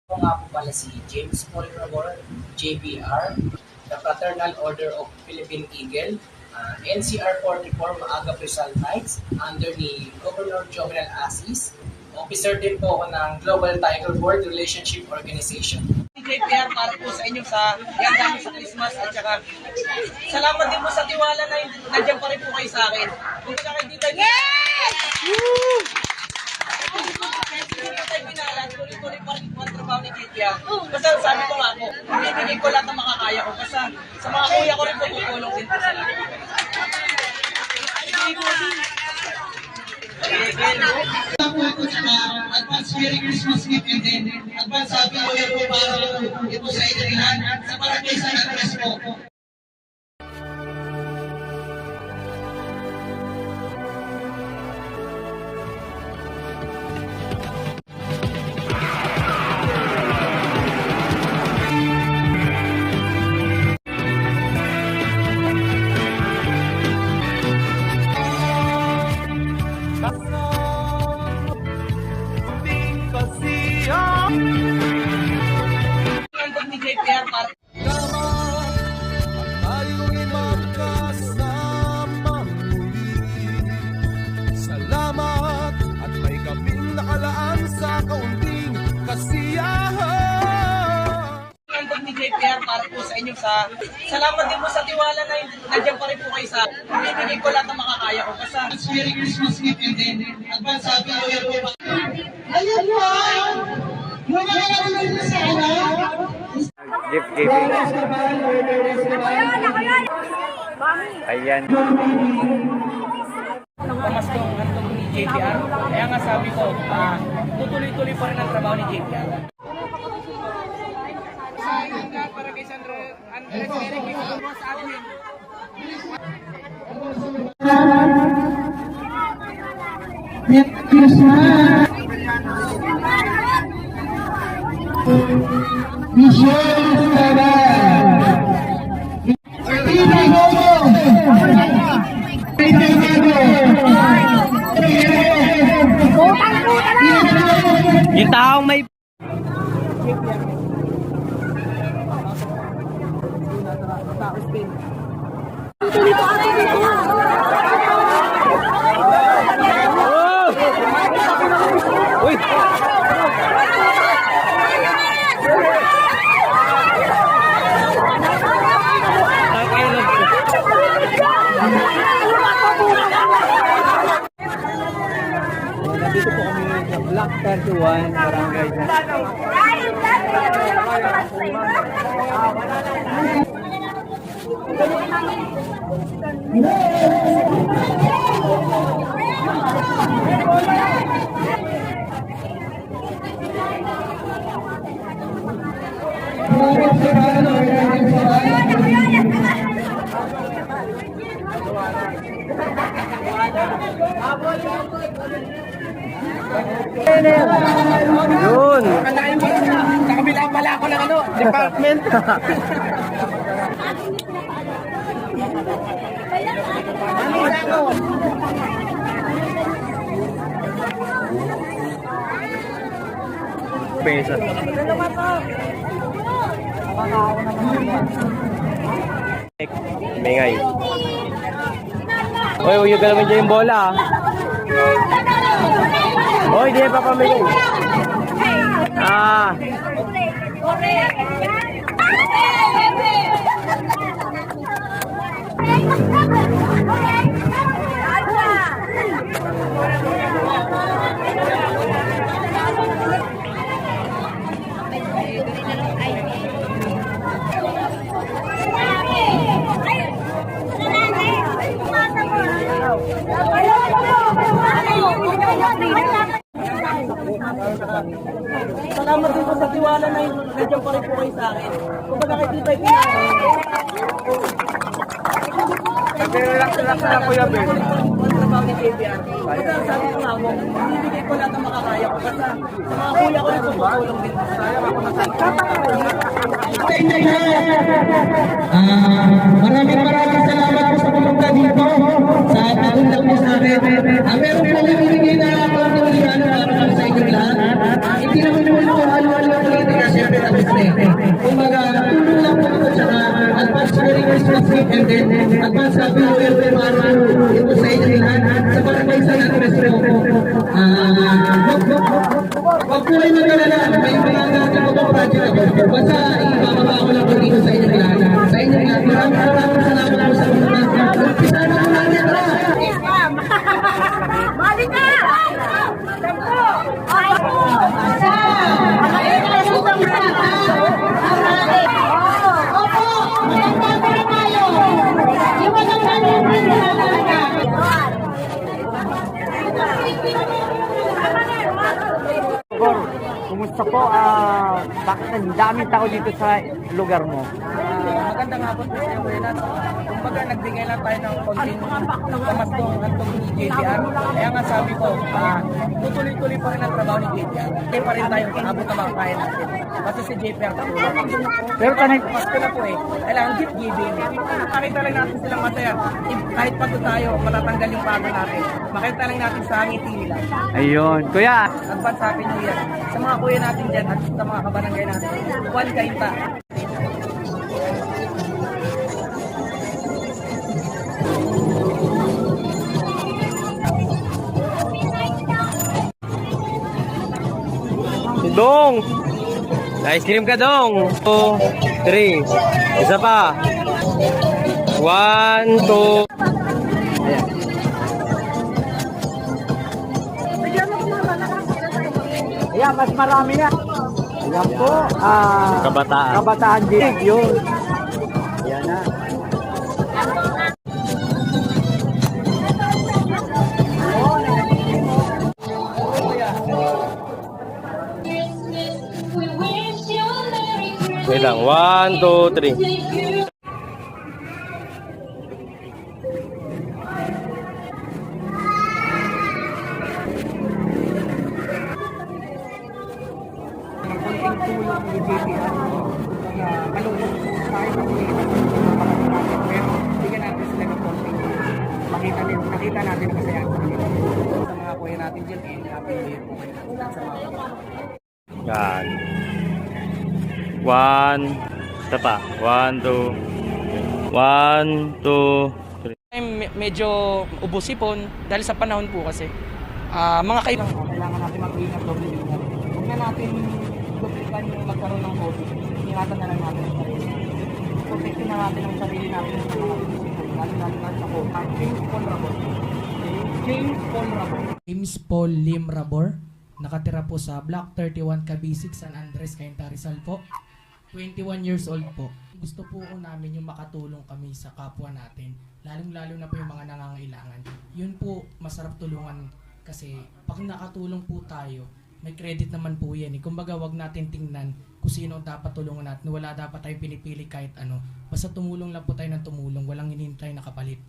Ako nga po pala si James Paul Ramor, JBR, the Fraternal Order of Philippine Eagle, NCR 44 Maaga Rizal Knights, under ni Governor Jovenel Asis. Officer din po ako ng Global Tiger Board Relationship Organization. JPR para po sa inyo sa handa sa Christmas at saka salamat din po sa tiwala na nandiyan pa rin po kayo sa akin. Kung kaya kayo dito, yes! Woo! Hindi po tayo pinalan, tuloy-tuloy pa rin po ang trabaho ni JPR. Basta sabi ko nga po, bibigay ko lahat ng makakaya ko. Basta sa mga kuya ko rin po tutulong din po sa lahat. Advance Merry Christmas gift and then advance Happy New Year po para ito sa inyo lahat sa barangay San Andres po. Ni JPR para tayong magkasama muli. Salamat at may gabing nakalaan sa kaunting kasiyahan. ni JPR para po sa inyo sa salamat din po sa tiwala na nandiyan pa rin po kayo sa bibigay ko lahat ng makakaya ko. Basta Merry Christmas gift and then advance Happy New Year po. Ayun po! Yung mga nanonood sa Gift giving. Ayan. pamastong handog ni JPR. Kaya nga sabi ko, tutuloy-tuloy pa rin ang trabaho ni JPR. Para kay Sandro Andres Eric, sa admin. Merry Christmas! Michelle Sabal! Tina Gogo! Tina Gogo! Yung taong may Uy! Nandito po kami sa Block 31, Barangay Yun! Sa kabilang pala ako ng department. Pesa. Mengay. Oy, uyog ka naman dyan yung bola. Oy, di pa pamigay. Ah. Salamat din po sa tiwala na nandiyan pa rin po kayo sa akin. Kung baga kayo dito ay pinalan. Relax na lang Kuya Ben. Ang trabaho ni JPR. Basta sabi ko nga mo, bibigay ko lahat ng makakaya ko. Basta sa mga kuya ko rin po tutulong din. Maraming salamat po sa pumunta dito sa pagpunta po sa amin. Meron po kami binigay na pagkakulian para sa inyong lahat. Hindi naman po halo-halo ang politika. sa presidente. Kumbaga, tulong lang po ako tsaka advance Merry Christmas gift and then advance Happy New Year para ito sa inyo lahat. Sa barangay San Andres po. Wag po kayo mag-alala. May mga natin po itong project ako. Basta ibababa ko lang po dito sa inyo lahat. Sa inyo lahat. Maraming salamat po sa mga umpisa na po natin. Balik ka! Kumusta po? Bakit ang daming tao dito sa lugar mo? Magandang hapon po sa inyo lahat. Kumbaga, nagbigay lang tayo ng konting pamastong hantong ni JPR. Kaya nga sabi ko, tutuloy-tuloy pa rin ang trabaho ni JPR. Hindi pa rin tayo abot na mga kaya natin. Kasi si JPR katulad. Pero tanay, Pasko na po eh. Kailangan gift giving. Makita lang natin silang masaya. Kahit pagod tayo, matatanggal yung pagod natin. Makita lang natin sa ngiti nila. ayun. Kuya, Advance Happy New Year. Sa mga kuya natin dyan at sa mga kabarangay natin. Juan Kainta. Dong! Ice cream ka, Dong! 2, 3. Isa pa. 1, 2. Ayan, mas marami na. Ayan po. Kabataan. Kabataan din. Yun. Ayan na. Wait lang. 1, 2, 3. Konting tulong ni JPR. Malulog tayo ng pero bigyan natin sila ng konting nakita natin na masaya sa kanila. Sa mga kuya natin dyan, happy new year po kayo. Sa mga Yan. 1. Isa pa. 1, 2. 1, 2, 3. medyo ubusipon dahil sa panahon po kasi. Mga kailangan natin mag-ingat doble ingat. Huwag na natin duplikan yung magkaroon ng COVID. Ingatan na lang natin ang sarili. Protectin na natin ang sarili natin sa mga bisita. Lalo sa COVID. James Paul Rabor. James Paul Lim Rabor. Nakatira po sa Block 31 Cabisic, San Andres, Cainta, Rizal po. 21 years old po. Gusto po namin yung makatulong kami sa kapwa natin. Lalong-lalo na po yung mga nangangailangan. Yun po, masarap tulungan kasi pag nakatulong po tayo, may credit naman po yan. Kumbaga, wag natin tingnan kung sino dapat tulungan natin. Wala dapat tayong pinipili kahit ano. Basta tumulong lang po tayo ng tumulong. Walang hinihintay na kapalit.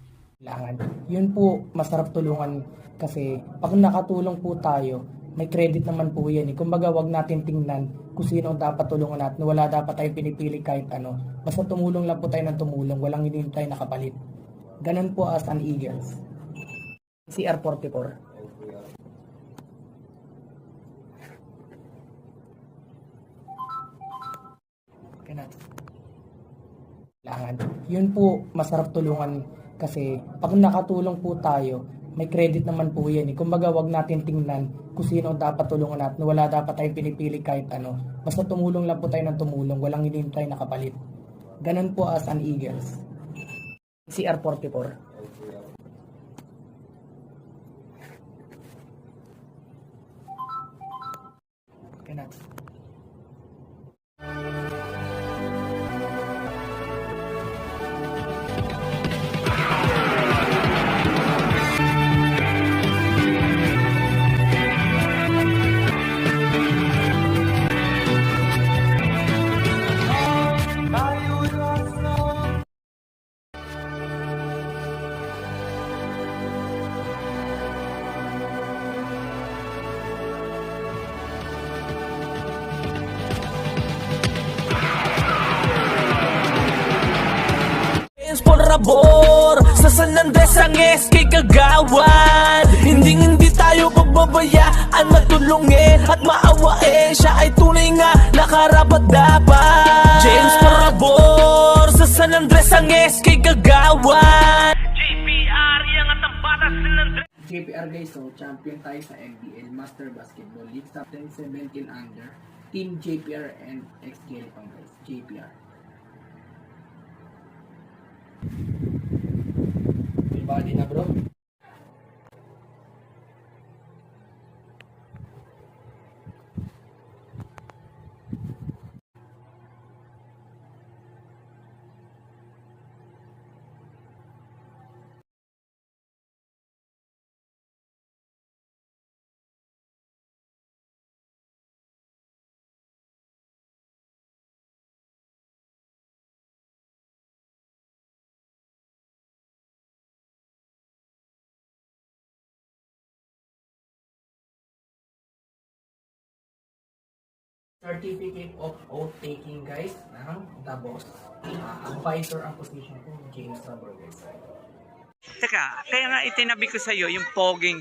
Yun po, masarap tulungan kasi pag nakatulong po tayo, may credit naman po yan. Kumbaga, wag natin tingnan kung sino dapat tulungan natin. Wala dapat tayong pinipili kahit ano. Basta tumulong lang po tayo ng tumulong. Walang hinihintay na kapalit. Ganun po as an Eagles. CR44. Yun po, masarap tulungan kasi pag nakatulong po tayo, may credit naman po yan. Kumbaga, wag natin tingnan kung sino dapat tulungan natin. Wala dapat tayong pinipili kahit ano. Basta tumulong lang po tayo ng tumulong. Walang hinihintay na kapalit. Ganun po as an Eagles. CR44. Paul Rabor sa San Andres ang SK Kagawan. Hindi tayo pababayaan, matulungin at maawain. Siya ay tunay nga nakarapat-dapat. James Parabor sa San Andres, ang SK Kagawan. JPR guys, so champion tayo sa MBL Master Basketball League sa 17 under. Team JPR and XKL pang guys. JPR. May body na bro. Certificate of oath taking guys ng The Boss. Advisor ang position ko, James Sabor guys. Teka, kaya nga itinabi ko sa iyo yung poging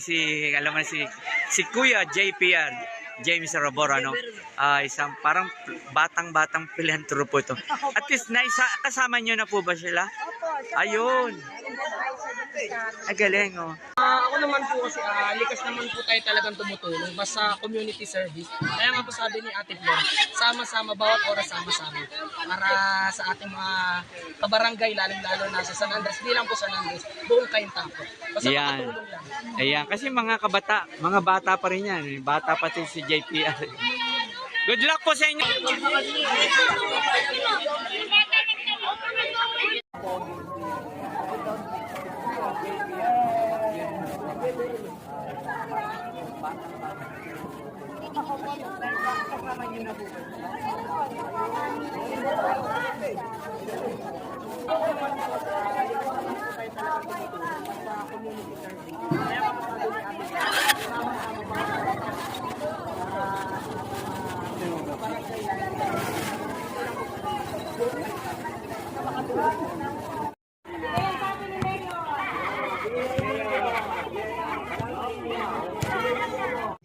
alam mo si Kuya JPR, James Rabor, ano? Isang parang batang-batang philanthropo ito. At least kasama niyo na po ba sila? Ayun. Ay, galing, oh. Ako naman po kasi likas naman po tayo talagang tumutulong basta community service. Kaya nga po sabi ni Ate Flor, sama-sama, bawat oras sama-sama. Para sa ating mga kabarangay, lalong-lalo na sa San Andres, di lang po San Andres, buong Kaintapo. Basta Yan. makatulong lang. Ayan, kasi mga bata pa rin yan. Bata pa din si JPR. Good luck po sa inyo.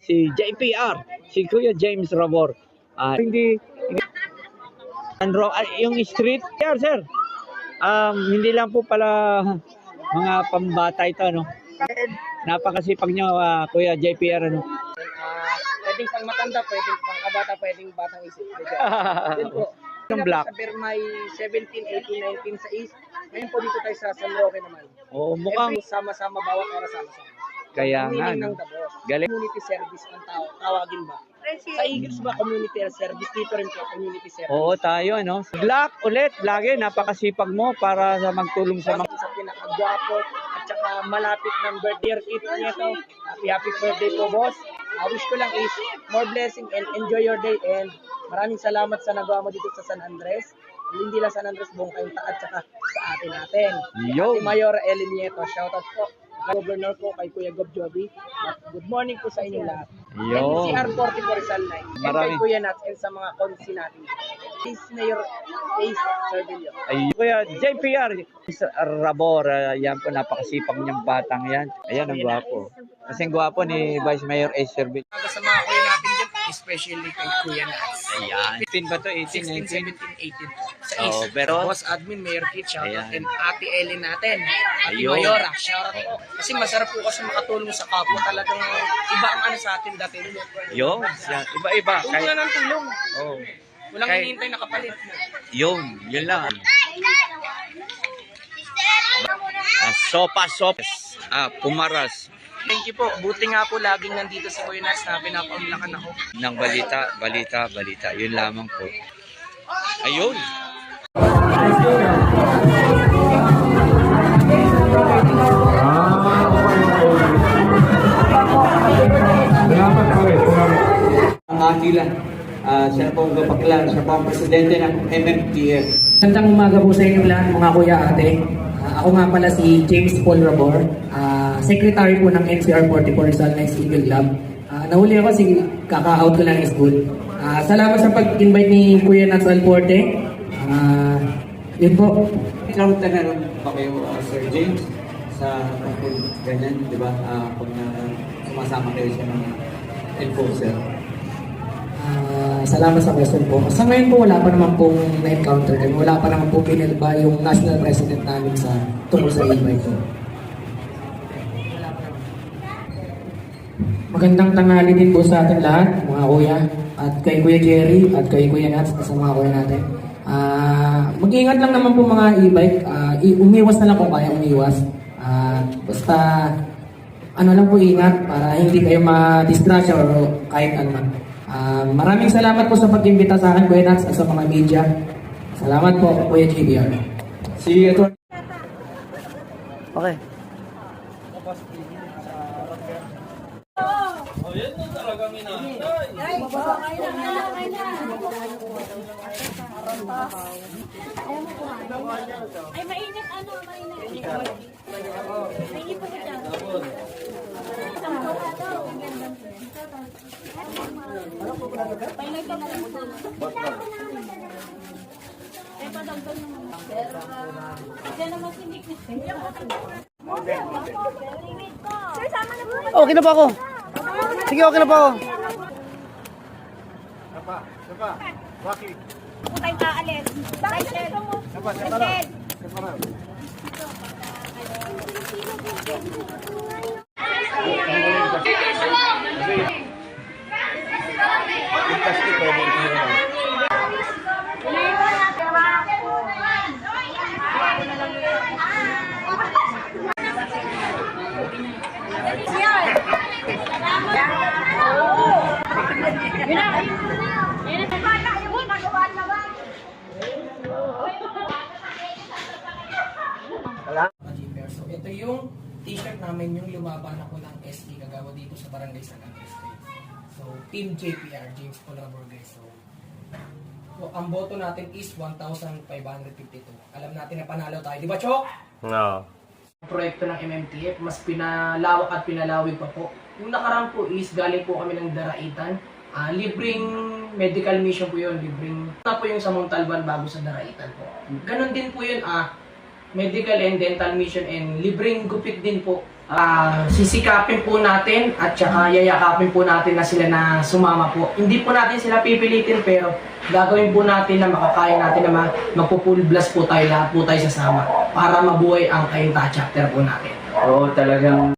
Si JPR, si Kuya James Rabor. Hindi yung street, sir. Hindi lang po pala mga pambata ito, no. Napakasipag niyo, Kuya JPR, ano. Pwedeng pang matanda, pwedeng pang kabata, pwedeng batang isip. Yun po. Yung black. Sa Bermay 17, 18, 19 sa East. Ngayon po dito tayo sa San Roque naman. Oo, mukhang Every sama-sama, bawat oras sama-sama. kaya nga, Meaning no. ng The Boss. Galing. Community service ang tawagin ba? Sa Eagles ba community service? Dito rin po community service. Oo, tayo, ano. Good luck ulit, lagi. Napakasipag mo para sa magtulong sa mga... Sa pinakagwapo at saka malapit ng birthday gift nito. Happy birthday po, boss. Wish ko lang is more blessing and enjoy your day, and maraming salamat sa nagawa mo dito sa San Andres. Hindi lang San Andres, buong Cainta at saka sa atin natin. Yo. Ate Mayora Ellen Nieto, shoutout po. Governor ko kay Kuya Gob Joby. Good morning po sa inyong lahat. Yo. NCR 44 Rizal 9. And kay Maraming- Kuya Nats and sa mga konsi natin. Peace Mayor Ace Servilio. Ay, Kuya JPR Rabor, yan po, napakasipag niyang batang yan. Ayan, ang gwapo. Kasing gwapo ni Vice Mayor A. Servil. Sa mga kuya natin dyan, especially kay Kuya Nats. Ayan. 15 ba to? 16, 18, 17, 18. Sa Oo, East, pero- Boss Admin, Mayor Kit, shoutout. Ayan. And Ate Ellen natin. Ate Ayun. Mayora, shoutout po. Kasi masarap po kasi makatulong sa kapwa. Talagang iba ang ano sa atin dati. Yun, yan. Iba-iba. Tulong na ng tulong. Oh. Walang Kay- hinihintay na kapalit. Yun lang. Sopas. Pumaras. Thank you po. Buti nga po laging nandito si Kuya Nats na pinapaunlakan ako. Ng balita. Yun lamang po. Ayun. Ang Akila, siya po ang gapaklan, siya po ang presidente ng MMTF. Magandang umaga po sa inyong lahat mga kuya ate. Ako nga pala si James Paul Rabor, secretary po ng NCR 44 Rizal Nice Eagle Club. Nahuli ako kasi kaka-out ko lang ng school. Salamat sa pag-invite ni Kuya Nats Alporte. Yun po. Ikaw tanong ba kayo, Sir James, sa ganyan, di ba? Pag sumasama kayo sa mga enforcer. Salamat sa question po. Sa ngayon po, wala pa naman pong na-encounter kami. Wala pa naman po pinilba yung national president namin sa tungkol sa e-bike po. Magandang tanghali din po sa ating lahat, mga kuya, at kay Kuya Jerry, at kay Kuya Nats, sa mga kuya natin. Mag-iingat lang naman po mga e-bike. Umiwas na lang kung kaya umiwas. Basta, ano lang po ingat para hindi kayo ma-distract or kahit ano man. Maraming salamat po sa pag-imbita sa akin, Kuya Nats, at sa mga media. Salamat po, Kuya JBR. Si ito. Okay. Ay, mainit ano, mainit. Mainit po siya. Painag ka na lang po. Eh, padagdag naman. Diyan naman si Nick. Sir, sama na po. Okay na pa ako. Sige, okay na pa ako. Kung tayo kaalis. Bakit ito mo? Ted. So, ito yung t-shirt namin, yung lumaban ako ng ST kagawa dito sa Barangay San Andres. So, Team JPR, James Colabor guys. So, ang boto natin is 1,552. Alam natin na panalo tayo. Di ba, Chok? No. Ang proyekto ng MMTF, mas pinalawak at pinalawig pa po. Yung nakarang po is galing po kami ng Daraitan. Libreng medical mission po yun. Libreng na po yung sa Montalban bago sa Daraitan po. Ganon din po yun, medical and dental mission and libreng gupit din po. Sisikapin po natin at saka yayakapin po natin na sila na sumama po. Hindi po natin sila pipilitin pero gagawin po natin na makakaya natin na magpo-full blast po tayo, lahat po tayo sasama para mabuhay ang Kayunta chapter po natin. Oo, talagang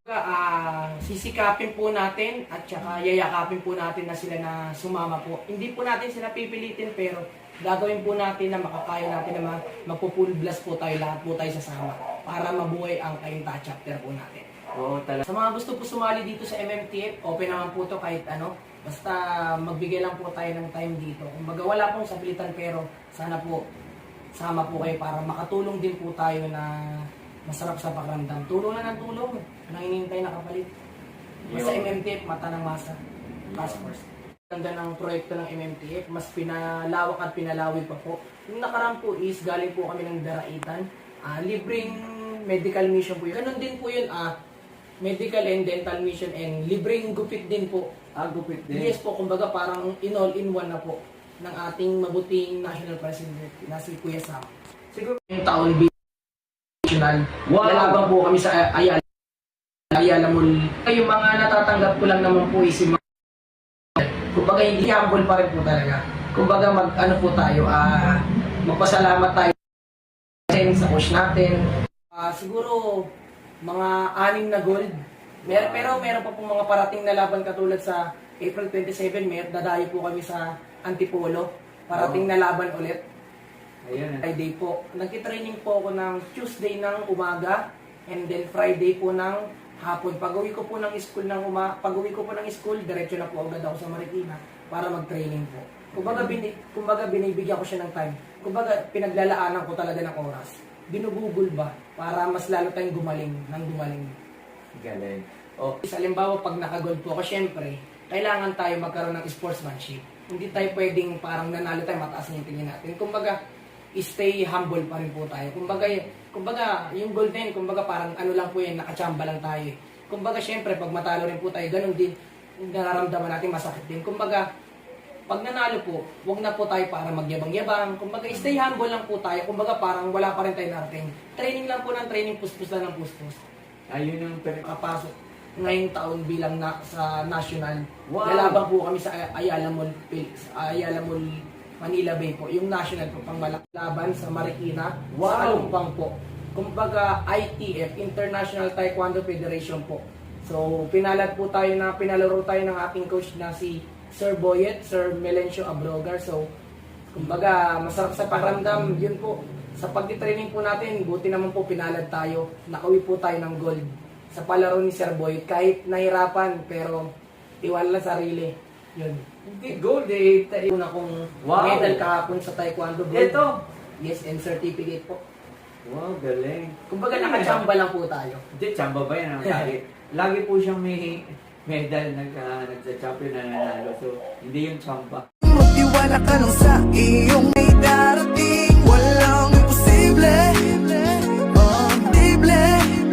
Sisikapin po natin at saka yayakapin po natin na sila na sumama po. Hindi po natin sila pipilitin pero gagawin po natin na makakaya natin na magpo-full blast po tayo, lahat po tayo sasama para mabuhay ang Kayunta chapter po natin. Oo, talagang Sa mga gusto po sumali dito sa MMTF, open naman po to kahit ano. Basta magbigay lang po tayo ng time dito. Kumbaga wala pong sablitan pero sana po sama po kayo para makatulong din po tayo na masarap sa pakiramdam. Tulong na ng tulong. Anong hinihintay na kapalit? Basta MMTF, mata ng masa. Task force. Ganda ng proyekto ng MMTF, mas pinalawak at pinalawig pa po. Yung nakarang po is galing po kami ng Daraitan. Libreng medical mission po yun. Ganon din po yun, medical and dental mission and libreng gupit din po. gupit din. Yes po, kumbaga parang in-all-in-one na po ng ating mabuting national president na si Kuya Sam. Siguro yung taon national, lalaban po kami sa Ayala Mall. Yung mga natatanggap ko lang naman po is yung mga kumbaga hindi humble pa rin po talaga. Kumbaga ano po tayo, magpasalamat tayo sa coach natin. Siguro mga 6 na gold. Pero meron pa pong mga parating na laban katulad sa April 27, dadayo po kami sa Antipolo. Parating na laban ulit. Ayun. Friday po. Nagtitraining po ako ng Tuesday ng umaga and then Friday po ng hapon. Pag-uwi ko po ng school diretso na po agad ako sa Marikina para mag-training po. Kumbaga binibigyan ko siya ng time. Kumbaga pinaglalaanan ko talaga ng oras. Binubugol ba para mas lalo tayong gumaling. Galing. Sa halimbawa, pag nakagold po ako, syempre, kailangan tayo magkaroon ng sportsmanship. Hindi tayo pwedeng parang nanalo tayo, mataas na yung tingin natin. Kumbaga, stay humble pa rin po tayo. Kumbaga yung gold na yun, kumbaga parang ano lang po yan, nakachamba lang tayo. Kumbaga, syempre, pag matalo rin po tayo, ganun din, nararamdaman natin, masakit din. Kumbaga, pag nanalo po, huwag na po tayo para magyabang-yabang. Kumbaga, stay humble lang po tayo. Kumbaga, parang wala pa rin tayo narating. Training lang po ng training, puspos lang ng puspos. Ayun yung Kapasok. ngayong taon bilang sa national. Wow. Lalaban po kami sa Ayala Mall, Manila Bay po. Yung national po pang laban sa Marikina, Wow. sa Kalumpang po. Kumbaga ITF, International Taekwondo Federation po. So pinalaro tayo ng ating coach na si Sir Boyet, Sir Melencio Abrogar. So kumbaga masarap sa pakiramdam, yun po. Sa pagtitraining po natin, buti naman po pinalad tayo. Nakauwi po tayo ng gold sa palaro ni Sir Boyet. Kahit nahirapan, pero tiwala sa sarili. Yun. Hindi, gold eh. Una kong Wow. medal kahapon sa Taekwondo. Gold. Ito. Yes, and certificate po. Wow, galing. Kumbaga nakachamba lang po tayo. Hindi, tsamba ba yan? Lagi po siyang may medal nagsa-champion na nanalo. So, hindi yung tsamba. Magtiwala ka lang sa iyong may darating. Walang imposible. Imposible.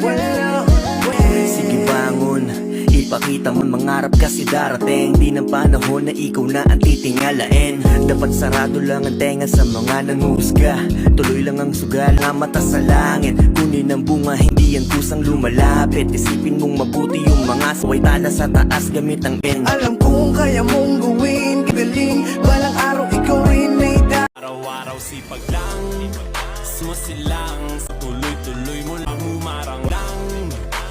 Walang sige bangon, ipakita mo mangarap kasi darating. Di ng panahon na ikaw na ang titingalain. Dapat sarado lang ang tenga sa mga nanghusga. Tuloy lang ang sugal na mata sa langit. Kunin ang bunga, hindi yan kusang lumalapit. Isipin mong mabuti yung mga saway tala sa taas gamit ang pen. Alam kong kaya mong gawin, galing. Balang araw ikaw rin may Araw-araw sipag lang, sumasilang, tuloy-tuloy mo lang, humarang lang,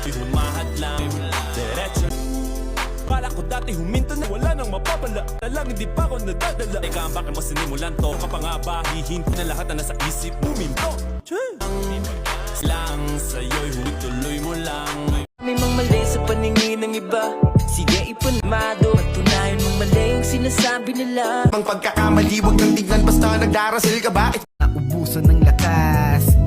humahad lang, diretso. Kala ko dati huminto na wala nang mapapala, lang hindi pa ako nadadala. Teka, bakit mo sinimulan to? Kapag nga ba, hihinto na lahat na nasa isip mo, minto. Lang sa'yo'y tuloy mo lang. may mga mali sa paningin ng iba. Sige ipanamado, patunayan mong mali yung sinasabi nila. Mang pagkakamali, wag nang tignan basta nagdarasil ka ba? Naubusan ng lakas.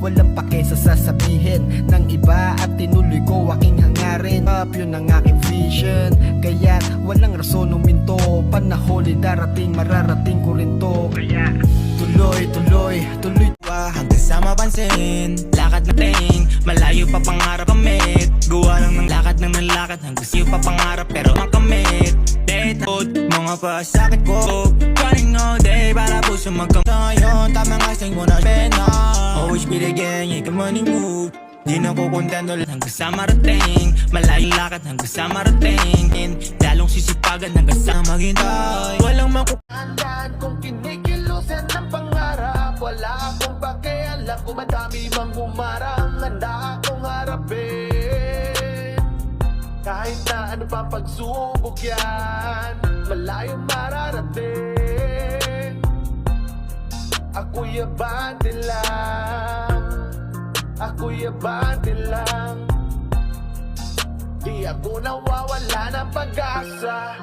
Walang pake sa sasabihin ng iba at tinuloy ko aking hangarin. Up yun ang aking vision, kaya walang rason uminto. Panahuli darating, mararating ko rin to. Kaya tuloy, tuloy, tuloy hanggang sa mapansin. Lakad natin, malayo pa pangarap kamit. Gawa lang ng lakad ng nalakad hanggang siyo pa pangarap pero makamit. Dead mga pasakit ko, running all day para puso magkamit. Ngayon, tamang kasing mo na pena. Always be the gang, you can money move. Di na ko kontento hanggang sa marating. Malayong lakad hanggang sa marating. Lalong sisipagan hanggang sa maghintay. Walang Tandaan kung kinikilusan ng pangarap. Wala akong pakialam kung madami mang humarang. Handa akong harapin kahit na ano pa pagsubok yan. Malayong mararating. Ako'y abante lang. Ako'y abante lang. Di ako nawawala ng pag-asa.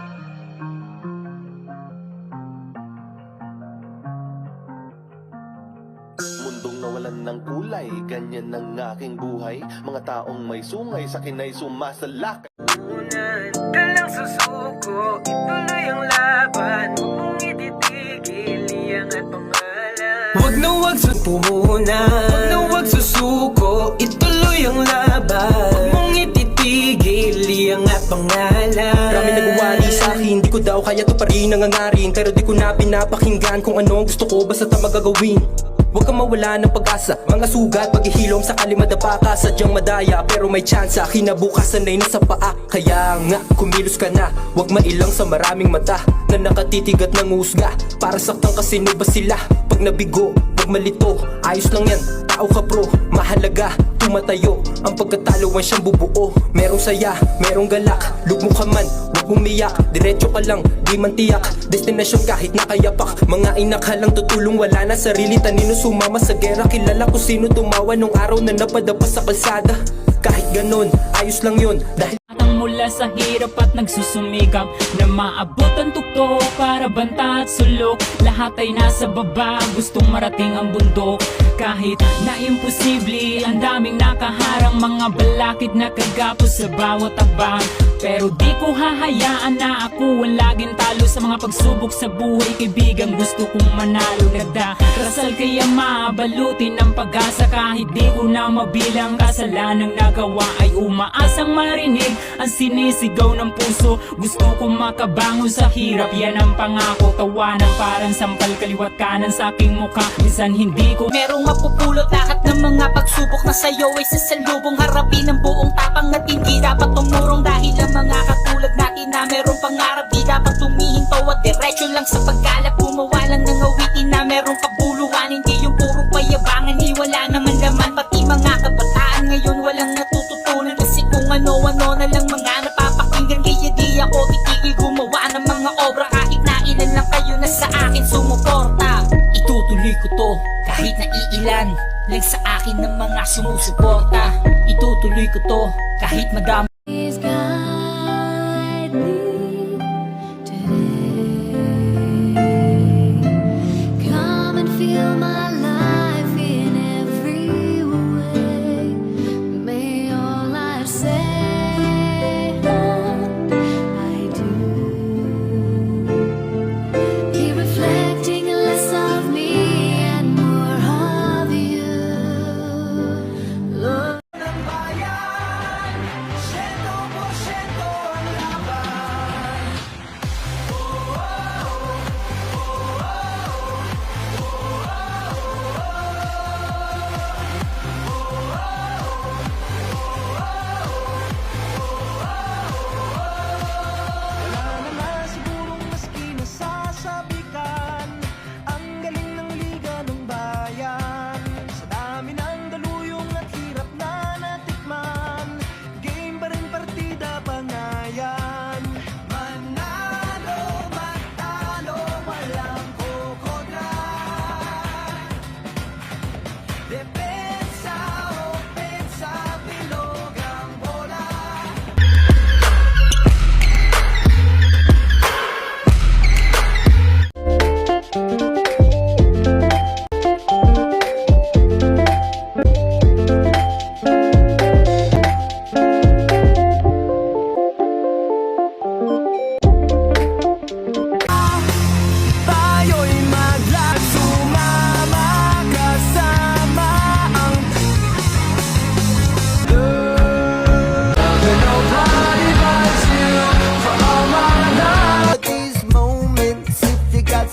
Mundong nawalan ng kulay, ganyan ang aking buhay. Mga taong may sungay, sa akin ay sumasalakay. Dalang susuko, ituloy ang laban. Huwag mong ititigil, iyangat pangalan. Wag na wag sa puhunan, wag na wag susuko, ituloy ang laban. Huwag mong ititigil, iyangat pangalan. Marami nagwawari sa akin, di ko daw kaya to pa rin nangangarin. Pero di ko na pinapakinggan kung ano ang gusto ko, basta tama gagawin. Huwag kang mawala ng pag-asa, mga sugat, paghihilom sa kalimadapa ka. Sadyang madaya, pero may tsansa, kinabukasan ay nasa paa. Kaya nga, kumilos ka na, huwag mailang sa maraming mata na nakatitigat ng husga, para saktang kasi ba sila. Pag nabigo, huwag malito, ayos lang yan, tao ka bro. Mahalaga, tumatayo, ang pagkataloan siyang bubuo. Merong saya, merong galak, lugmo ka man, huwag umiyak. Diretso ka lang, di man tiyak, destinasyon kahit nakayapak. Mga inakhalang tutulong, wala na sarili, tanino sumama sa gera. Kilala ko sino tumawa nung araw na napadapa sa kalsada. Kahit ganon, ayos lang yun, dahil mula sa hirap at nagsusumikap na maabot ang tuktok para banta at sulok. Lahat ay nasa baba, gustong marating ang bundok. Kahit na imposible, ang daming nakaharang, mga balakid na kagapos sa bawat abang. Pero di ko hahayaan na ako ang laging talo sa mga pagsubok sa buhay. Kaibigan, gusto kong manalo. Nagdarasal kaya mabalutin ng pag-asa. Kahit di ko na mabilang kasalanang nagawa, ay umaasang marinig ang sinisigaw ng puso. Gusto kong makabangon sa hirap, yan ang pangako. Tawanan parang sampal kaliwat kanan sa aking mukha. Minsan hindi ko Merong mapupulot lahat ng mga pagsubok na sa'yo ay sasalubong. Harapin ang buong tapang at hindi dapat tumurong. Dahil ang mga katulad natin na merong pangarap, di dapat tumihinto at diretso lang sa pagkalap. Gumawa lang ng awitin na merong kabuluhan, hindi yung puro payabangan. Di wala naman laman, pati mga kabataan ngayon walang natututunan. Kasi kung ano-ano na lang mga napapakinggan. Kaya di ako titigil gumawa ng mga obra. Kahit na ilan lang kayo na sa akin sumuporta. Itutuloy ko to kahit na iilan lang sa akin ng mga sumusuporta. Itutuloy ko to kahit madami. Please guide me today. Come and feel my life in every way. May all I've said and I do be reflecting less of me and more of you. Lord.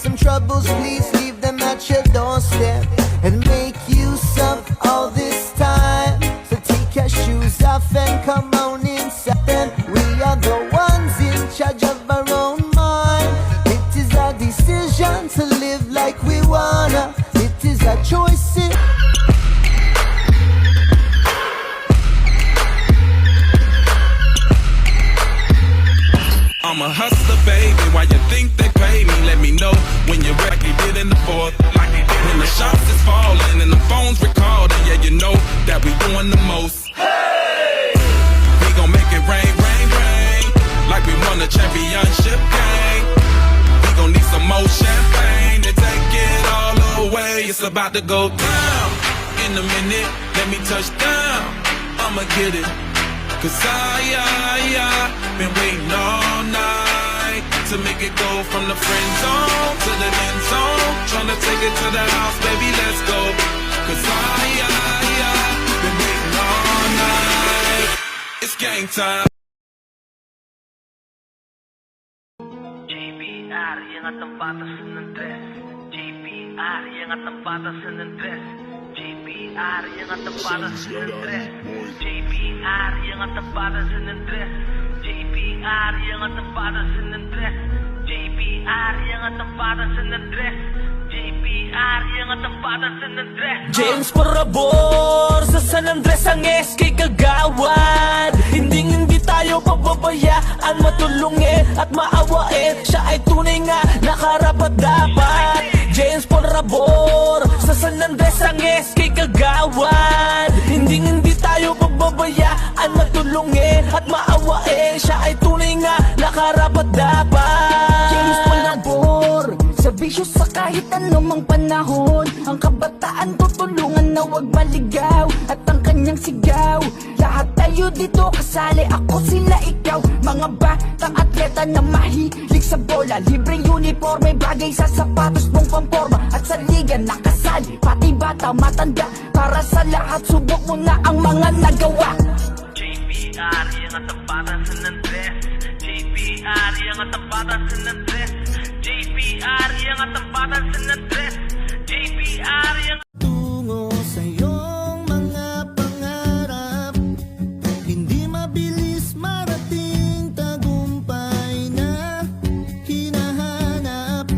Some troubles, please leave them at your doorstep and make use of all this time. So take your shoes off and come on inside. And we are the ones in charge of our own mind. It is our decision to live like we wanna. It is our choice. I'm a hustler, baby. Why you think they pay me? Let me know when you're ready. Like they did in the fourth. When the shots is falling and the phone's recording, yeah, you know that we doing the most. Hey! We gon' make it rain, rain, rain. Like we won a championship game. We gon' need some more champagne to take it all away. It's about to go down. In a minute, let me touch down. I'ma get it. Cause I been waiting all night to make it go from the friend zone to the end zone. Tryna take it to the house, baby, let's go. Cause I been waiting all night. It's game time. JBR, yang atang patas ng dress. JBR, yang atang patas ng dress. JBR, yang atang patas ng dress. JBR, yang atang patas ng dress. JBR, yang atang patas ng dress. JBR, yang atang patas ng dress. JBR, yang atang patas ng dress. James Parabor sa San Andres ang SK Kagawad. Hindi tayo pababayaan, matulungin at maawain. Siya ay tunay nga nakarapat dapat. James Parabor sa San Andres ang SK Kagawad. Hindi tayo pababayaan, matulungin at maawain. Siya ay tunay nga nakarapat dapat. James Parabor sa bisyo sa kahit anumang panahon. Ang kabataan tutulungan na wag maligaw. At ang kanyang sigaw. Lahat tayo dito kasali, ako sila ikaw. Mga batang atleta na mahilig sa bola, libreng uniforme, bagay sa sapatos mong pamporma. At sa liga nakasali, pati bata matanda, para sa lahat subok mo na ang mga nagawa. JPR, yang atapatan San Andres. JPR, yang atapatan San Andres. JPR, yang atapatan San Andres. JPR, yang Tungo sa iyong mga pangarap, hindi mabilis marating tagumpay na hinahanap.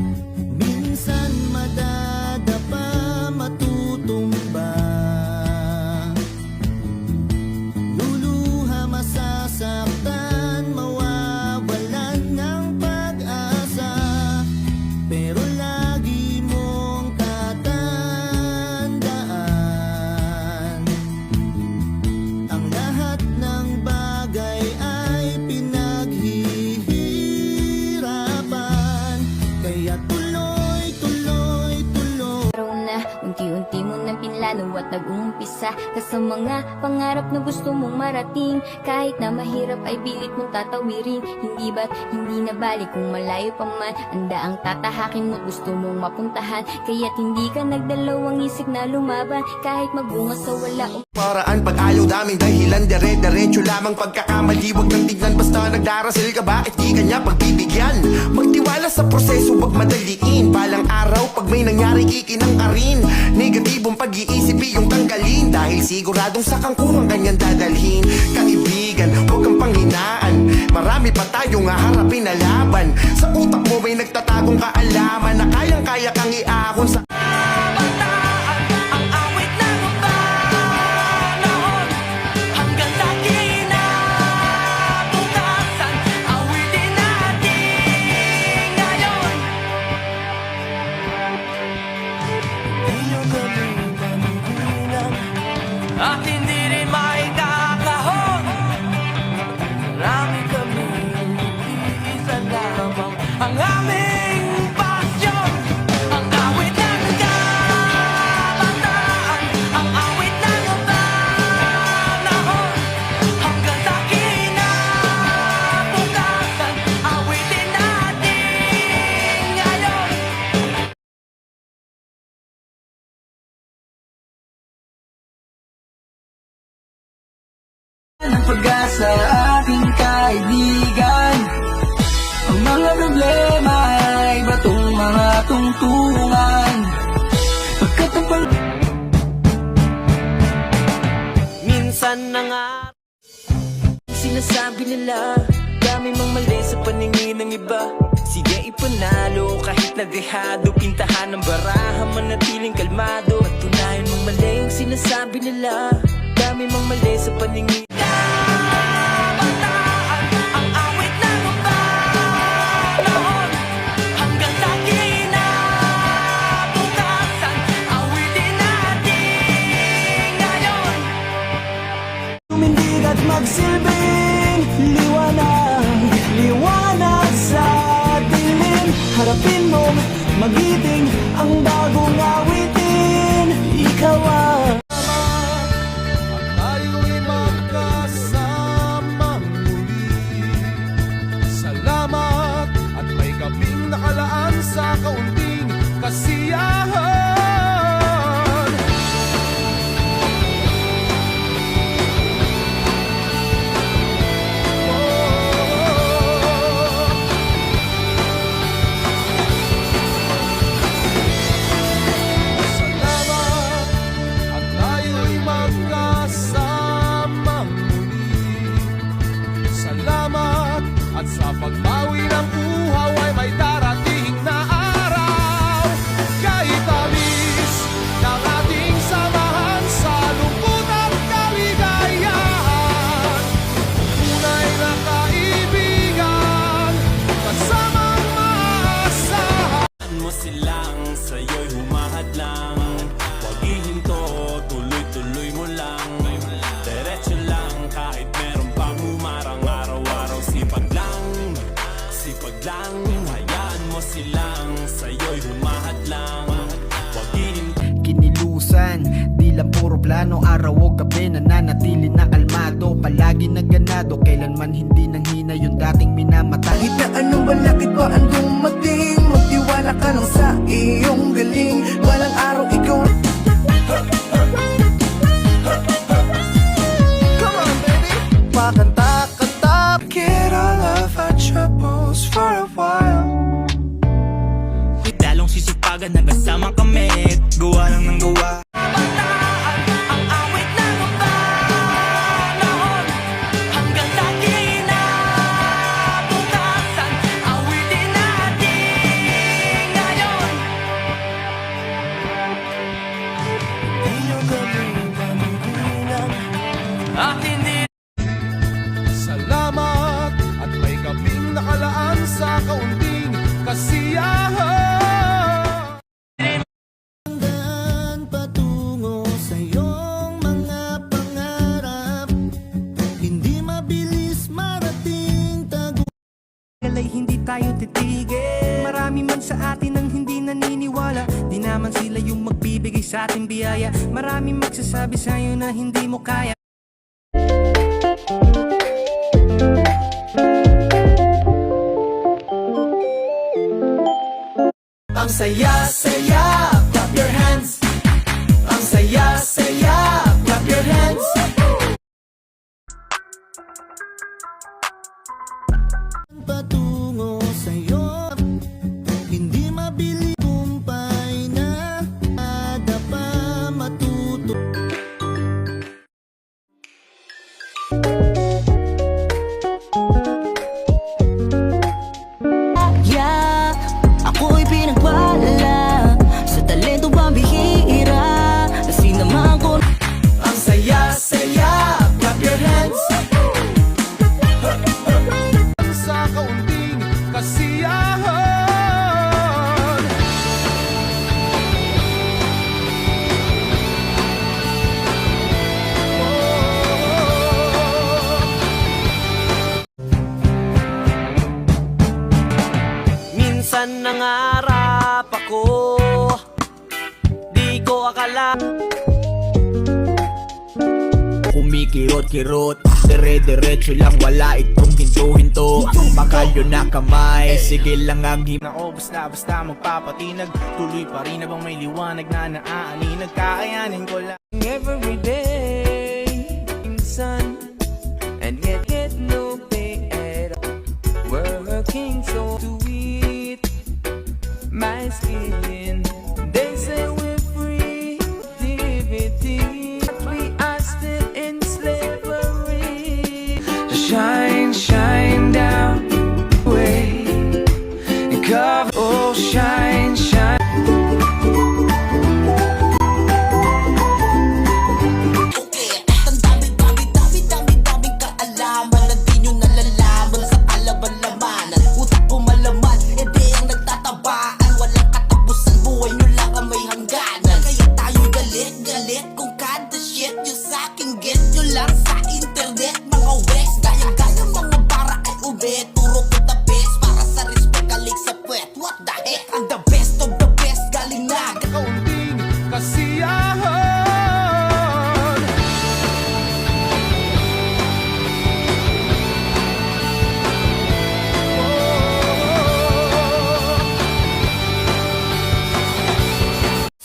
Minsan madadapa, matutumba, luluha, masasaktan, mawawalan ng pag-asa. Pero lagi mong tatandaan, ang lahat ng bagay ay pinaghihirapan. Kaya tuloy, tuloy, tuloy. Araw na unti-unti mo nang pinlano at nag-uumpisa ka sa mga pangarap na gusto mong marating. Kahit na mahirap ay pilit mong tatawirin. Hindi ba't hindi na balik kung malayo pa man, anda ang tatahakin mo't gusto mong mapuntahan. Kaya't hindi ka nagdalawang isip na lumaban, kahit magbunga sa wala. Paraan pag ayaw, daming dahilan, dire-diretso lamang pagkakamali. Huwag nang tignan basta nagdarasal ka, bakit di kanya pagbibigyan? Magtiwala sa proseso, wag madaliin. Balang araw pag may nangyari ikinang ka rin. Negatibong pag-iisip iyong tanggalin, dahil siguradong sa kangkungang ganyan dadalhin. Kaibigan, huwag kang panghinaan, marami pa tayong haharapin na laban. Sa utak mo may nagtatagong kaalaman na kayang-kaya kang iahon sa at hindi rin maikakahon. Marami kami, isa lamang ang aming pasyon. Ang awit ng kabataan, ang awit ng panahon, hanggang sa kinabukasan, awitin natin ngayon. Ng pag-asa, aking kaibigan. Ang mga problema ay batong mga tungtungan. Pagkat ang minsan na nga. Sinasabi nila, dami mang mali sa paningin ng iba. Sige ipanalo, kahit na dehado, pintahan ng baraha, manatiling kalmado. Patunayan mang mali yung sinasabi nila, dami mang mali sa paningin. Kabataan, ang awit ng panahon, hanggang sa kinabukasan, awitin natin ngayon. tumindig at magsilbing liwanag, liwanag sa dilim. Harapin mo, magiting ang bagong awitin. Ikaw ang Tayo'y magkasama muli. Salamat at may gabing nakalaan sa kaunting kasiyahan. Salamat at tayo'y magkasama muli. Salamat at sa pagbawi ng uhaw ay may darating na araw. Kahit ang katapusan. Di lang puro plano, araw o gabi nananatili na kalmado, palagi na ganado, kailanman hindi nang hina yung dating minamata. Kahit na anong balakid pa ang dumating, magtiwala ka lang sa iyong galing. Walang araw ikaw. Come on baby, pakanta-kanta. Get all of our troubles for a while. Lalong sisipagan hanggang sama kami. Gawa lang ng gawa. Ang awit ng panahon hanggang lagi na bukasan. Awitin natin ngayon. Iyong gawin pamimilang at hindi. Salamat at may gabing nakalaan sa kaunting kasiyahan. Patungo sa iyong mga pangarap, hindi mabilis marating Ay hindi tayo titigil. Marami man sa atin ang hindi naniniwala. Di naman sila yung magbibigay sa ating biyaya. Marami magsasabi sa'yo na hindi mo kaya. Ang saya-saya, clap your hands. Ang saya-saya, clap your hands. Patungo sa'yo, hindi mabili kumpay na ada pa matuto. Yeah, ako'y pinagpala sa talento pambihira. Sinamahan ko Ang saya-saya, clap your hands. Sa kaunting kasiyahan. Minsan nangarap ako, di ko akala. Kumikirot-kirot, dire-diretso lang, wala itong hinto-hinto. Makalyo na kamay, sige lang ang Naobos na basta magpapatinag. Tuloy pa rin habang may liwanag na naaaninag. Kakayanin ko lang every day in the sun and yet get no pay at all. Working so to eat my skin. They say we're free, activity. We are still in slavery. Shine, shine down, way and cover. Oh, shine, shine. Daming kaalaman na di nyo nalalaman sa kalaban-labanan. Utak ko malaman, edi ang nagtatabaan. Walang katapusan, buhay nyo lang ang may hangganan. Kaya tayo'y galit-galit kung kada shit nyo sa'kin. Get nyo lang sa internet, mga West. Gaya-gaya mga para kay ube. Turo ko the best para sa respect, kalik sa puwet. What the heck? Ang the best of the best, galing na. kaunting kasiyahan.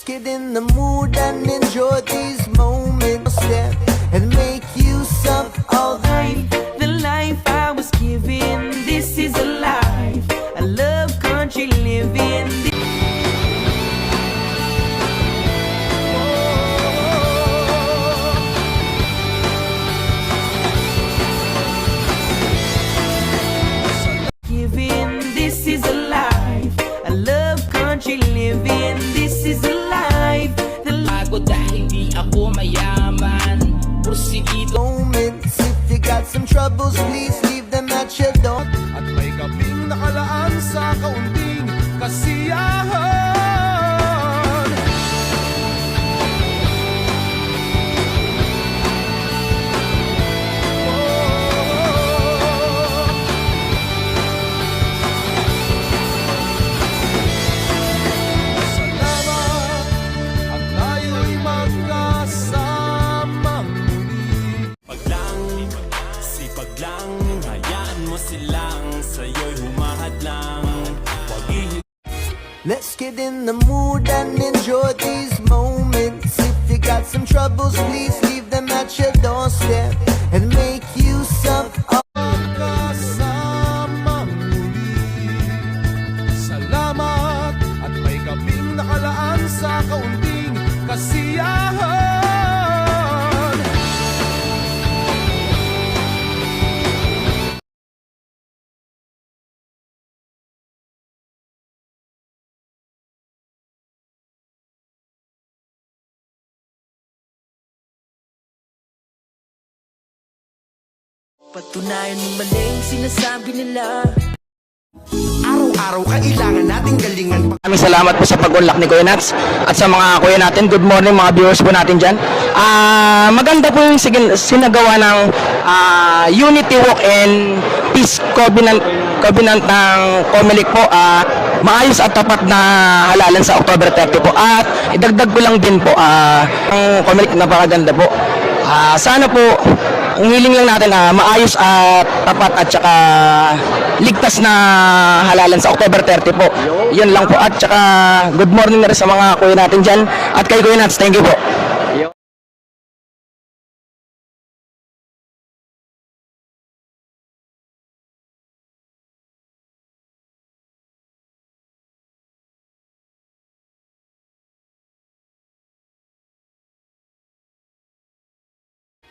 Get in the mood and enjoy these moments. Step and make use of all The life I was given, this is a life I love country living. Given, this is a life I love country living. This is a life. Pagod dahil di ako mayaman. Porsigido. moments. If you got some troubles, please leave them at your door. At may gabing nakalaan sa kaunting kasiyahan. Salamat at tayo'y mag get in the mood and enjoy these moments. If you got some troubles, please leave them at your doorstep and make use of all. Kasama muli. Salamat at may gabing nakalaan sa kaunting kasiyahan. Patunayan mo maling sinasabi nila. Araw-araw kailangan nating galingan. Maraming salamat po sa pag-unlock ni Kuya Nats at sa mga kuya natin. Good morning mga viewers po natin dyan. Maganda po yung sinagawa ng Unity Walk and Peace Covenant ng Comelec po. Maayos at tapat na halalan sa October 30 po. At idagdag ko lang din po, ang Comelec napakaganda po. Sana po, ang hiling lang natin maayos at tapat at saka ligtas na halalan sa October 30 po. Yun lang po. At saka good morning na rin sa mga kuya natin dyan. At kay Kuya Nats, thank you po.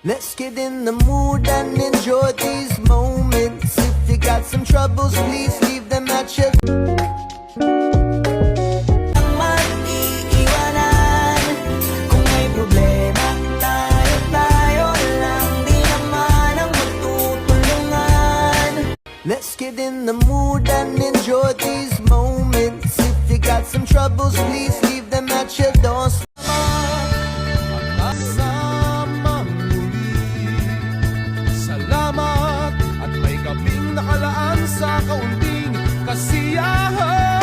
Let's get in the mood and enjoy these moments. If you got some troubles, please leave them at your Iiwanan kung may problema, tayo lang di naman ang magtutulungan. Let's get in the mood and enjoy these moments. If you got some troubles, please leave them at your doorstep. Kasama muli. Salamat at may gabing nakalaan sa kaunting kasiyahan.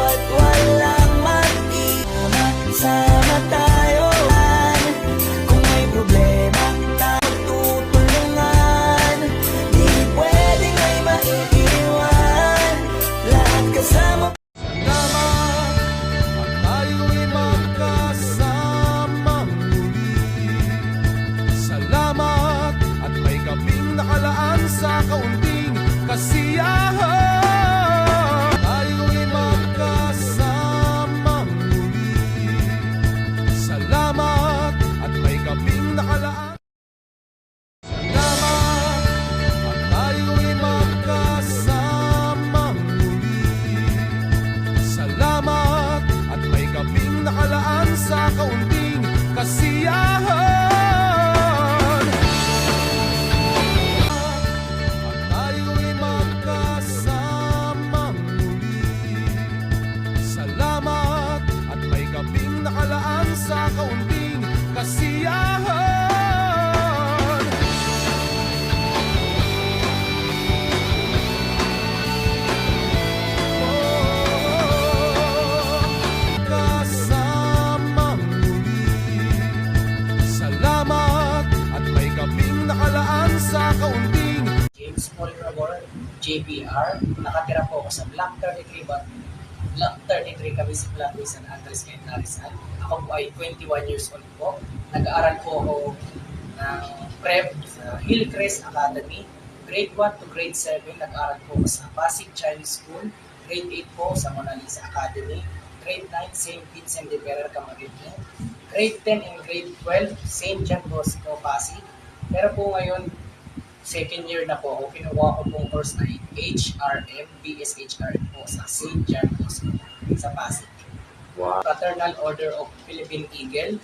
At walang mag-iwan, sama tayo. Kung may problema, tayo tutulungan. Di pwedeng may maiiwan, lahat kasama. Salamat at tayo'y magkasama muli. Salamat at may gabing nakalaan sa kaunting kasiyahan. Tayo'y magkasama muli. Salamat at may gabing nakalaan. Salamat at tayo'y magkasama muli. Salamat at may gabing nakalaan sa kaunting kasiyahan. At tayo'y magkasama muli. Salamat at may gabing nakalaan sa kaunting kasiyahan. Kasama muli. Salamat at may gabing nakalaan sa kaunting. James Paul Rabor, JPR. Nakatira po ako sa Block 33 ba? Block 33 kami sa Plato San Andres, Quezon Rizal. Ako po ay 21 years old po. Nag-aaral po ako ng prep sa Hillcrest Academy. Grade 1 to grade 7, nag-aaral po ako sa Pasig Chinese School. Grade 8 po sa Mona Lisa Academy. Grade 9, St. Vincent de Ferrer, Camariñas. Grade 10 and grade 12, St. John Bosco, Pasig. Pero po ngayon, second year na po ako, kinuha ko pong course na HRM, BSHRM po sa St. John Bosco sa Pasig. Fraternal Order of Philippine Eagle,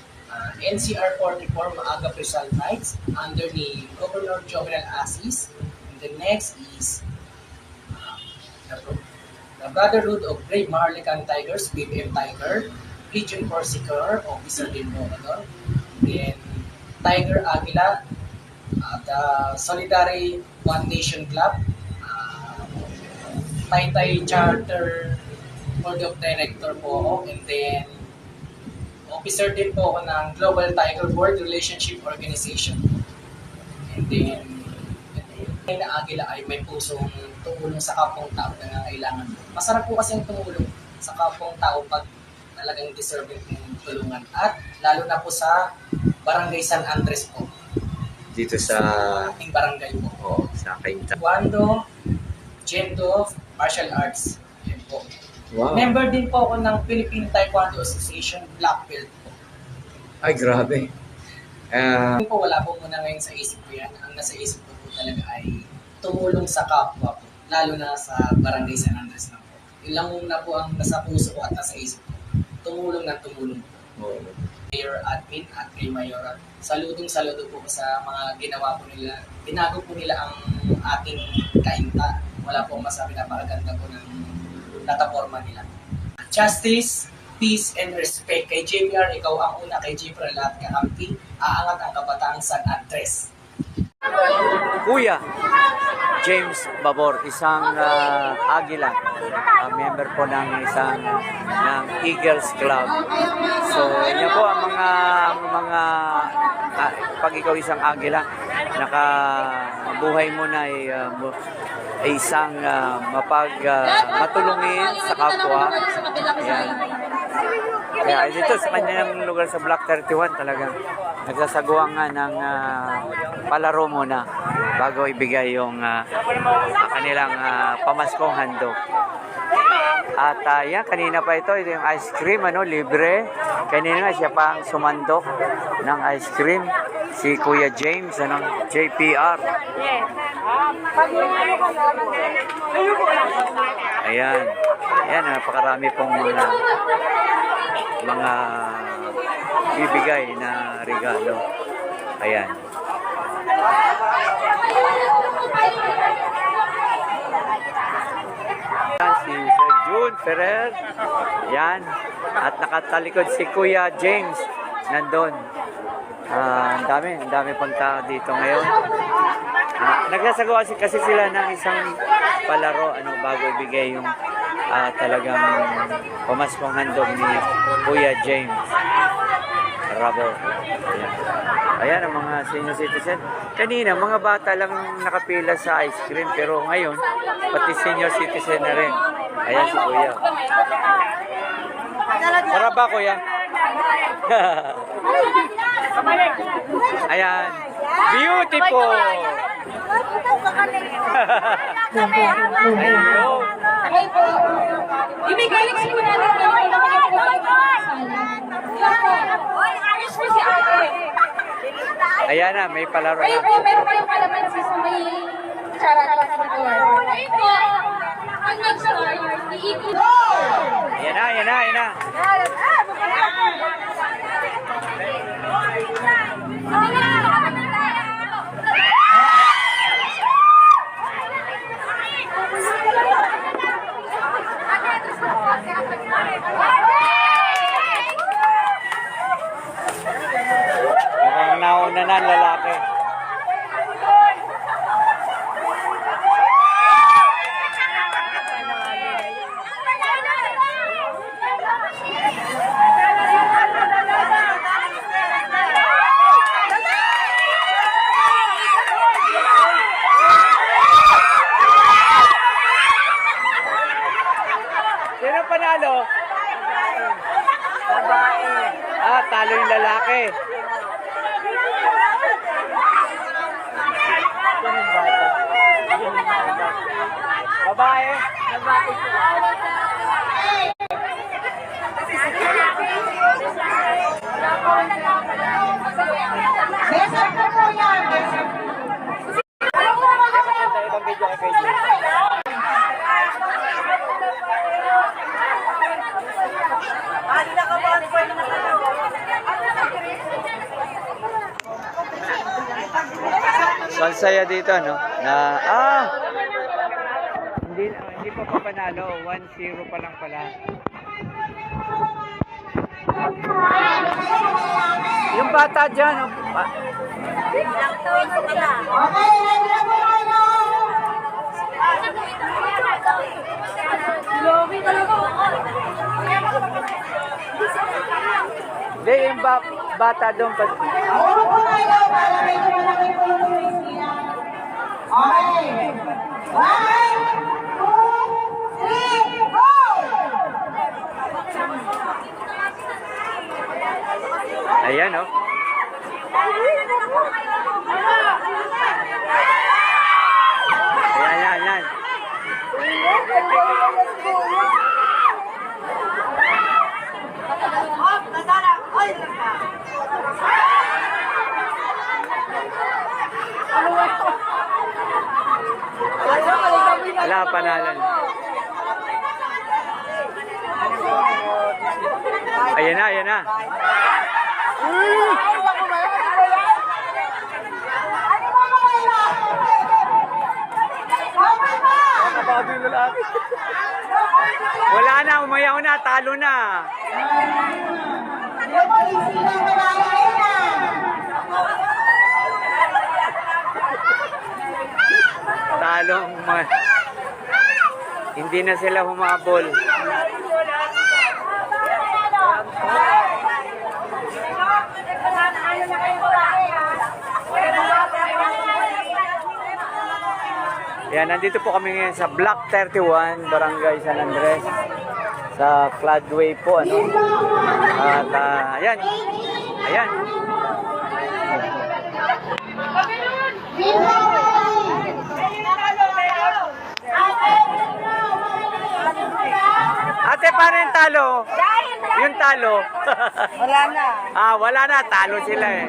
NCR 44 Maaga Rizal Knights under ni Governor Jovenel Asis. And the next is the Brotherhood of Brave Maharlikan Tigers, BBM Tiger, Legion Corsicar, Officer din po doon. Then Tiger Aguila, the Solidary One Nation Club, Taytay Charter Board of Director po ako, and then officer din po ako ng Global Tiger Board Relationship Organization. And then, na Agila ay may pusong tumulong sa kapwang tao na nangangailangan. Masarap po kasi ang tumulong sa kapwang tao pag talagang deserving ng tulungan. At lalo na po sa Barangay San Andres po. Dito sa Ating barangay po. sa Kainta. Taekwondo, Jendo, Martial Arts. Yan po. Wow. Member din po ako ng Philippine Taekwondo Association Black Belt po. Ay, grabe. Po, wala po muna ngayon sa isip ko yan. Ang nasa isip ko po talaga ay tumulong sa kapwa po. Lalo na sa Barangay San Andres na po. Ilang muna po ang nasa puso ko at nasa isip ko. Tumulong na tumulong po. Mayor Admin at kay Mayora. Saludo po sa mga ginawa po nila. Binago po nila ang ating kainta. Wala po masabi, napakaganda po ng plataforma nila. Justice, peace, and respect. Kay JPR, ikaw ang una. Kay JPR, lahat kakampi. Aangat ang kabataang San Andres. Kuya James Babor, isang Agila, member po ng Eagles Club. So, yan po ang mga pag ikaw isang Agila, nakabuhay mo na ay isang matulungin sa kapwa. Yan. Kaya dito sa kanyang lugar sa Block 31 talagang nagsasagawa nga ng palaro muna bago ibigay yung kanilang pamaskong handog. At yan, kanina pa ito yung ice cream, libre. Kanina nga siya pa ang sumandok ng ice cream, si Kuya James, JPR. Ayan, napakarami pong mga bibigay na regalo. Ayan. Si Sir June Ferrer. Yan. At nakatalikod si Kuya James. Nandun. Ang dami pang tao dito ngayon. Nagsasagawa kasi sila ng isang palaro bago ibigay yung talagang pamaskong handog ni Kuya James Rabo. Ayan ang mga senior citizen. Kanina, mga bata lang nakapila sa ice cream, pero ngayon, pati senior citizen na rin. Ayan si Kuya. Sarap ba, Kuya? Ayan. Beautiful! Ayan na, may palaro na. Meron pa yung kalamansi sa may charot sa door. Ayun po, pag nag-start, iikot. Ayan na. Mukhang nauna na ang lalaki. Sino panalo? Talo yung lalaki. Babae. So, ang saya dito, hindi pa panalo. 1-0 pa lang pala. Yung bata dyan, Hindi, yung bata doon. Ayan, oh. Ayan, yan. Wala, panalan. Ayan na. Wala na, umayaw na, talo na. Talong hindi na sila humabol. Yan, nandito po kami ngayon sa Block 31, Barangay San Andres, sa Floodway po, ano. At ayan. Ate, paano yung talo? Yung talo? Wala na. Wala na, talo sila eh.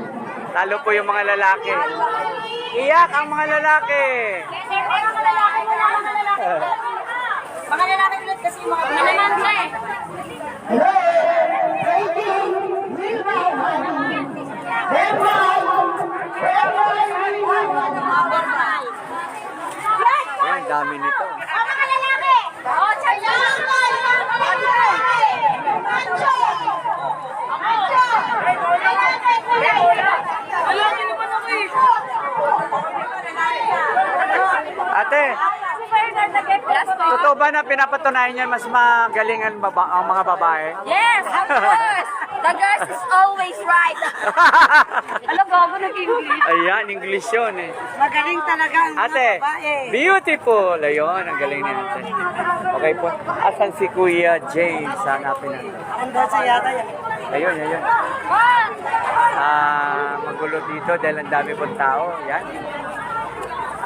Talo po yung mga lalaki. Iyak ang mga lalaki. Mga lalaki ulit kasi mga lalaki eh. Yan, dami nito. Mga lalaki! Oh, Charlie! Ate, totoo ba na pinapatunayan niya mas magaling ang mga babae? Yes, of course! The girls is always right! Alam ko, ako nag-English. Ayan, English yun eh. Magaling talaga ang mga Ate, babae. beautiful! Ayun, ang galing ni ate. Okay po. Asan si Kuya James? Hanapin natin. Ang dasa yata yan. Ayun. Magulo dito dahil ang dami pong tao. Yan.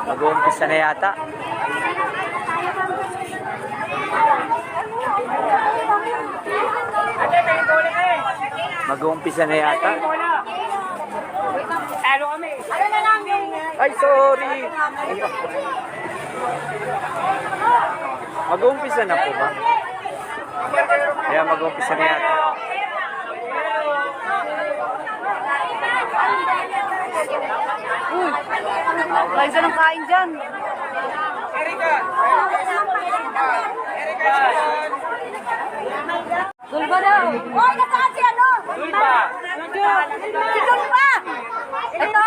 Mag-uumpisa na yata. Mag-uumpisa na yata. Ay, sorry. Mag-uumpisa na po ba? Ayan, mag-uumpisa na yata. Kaysa ng kain dyan. Dulba daw. Hoy, nasaan si ano? Dulba. Si Dulba. Ito.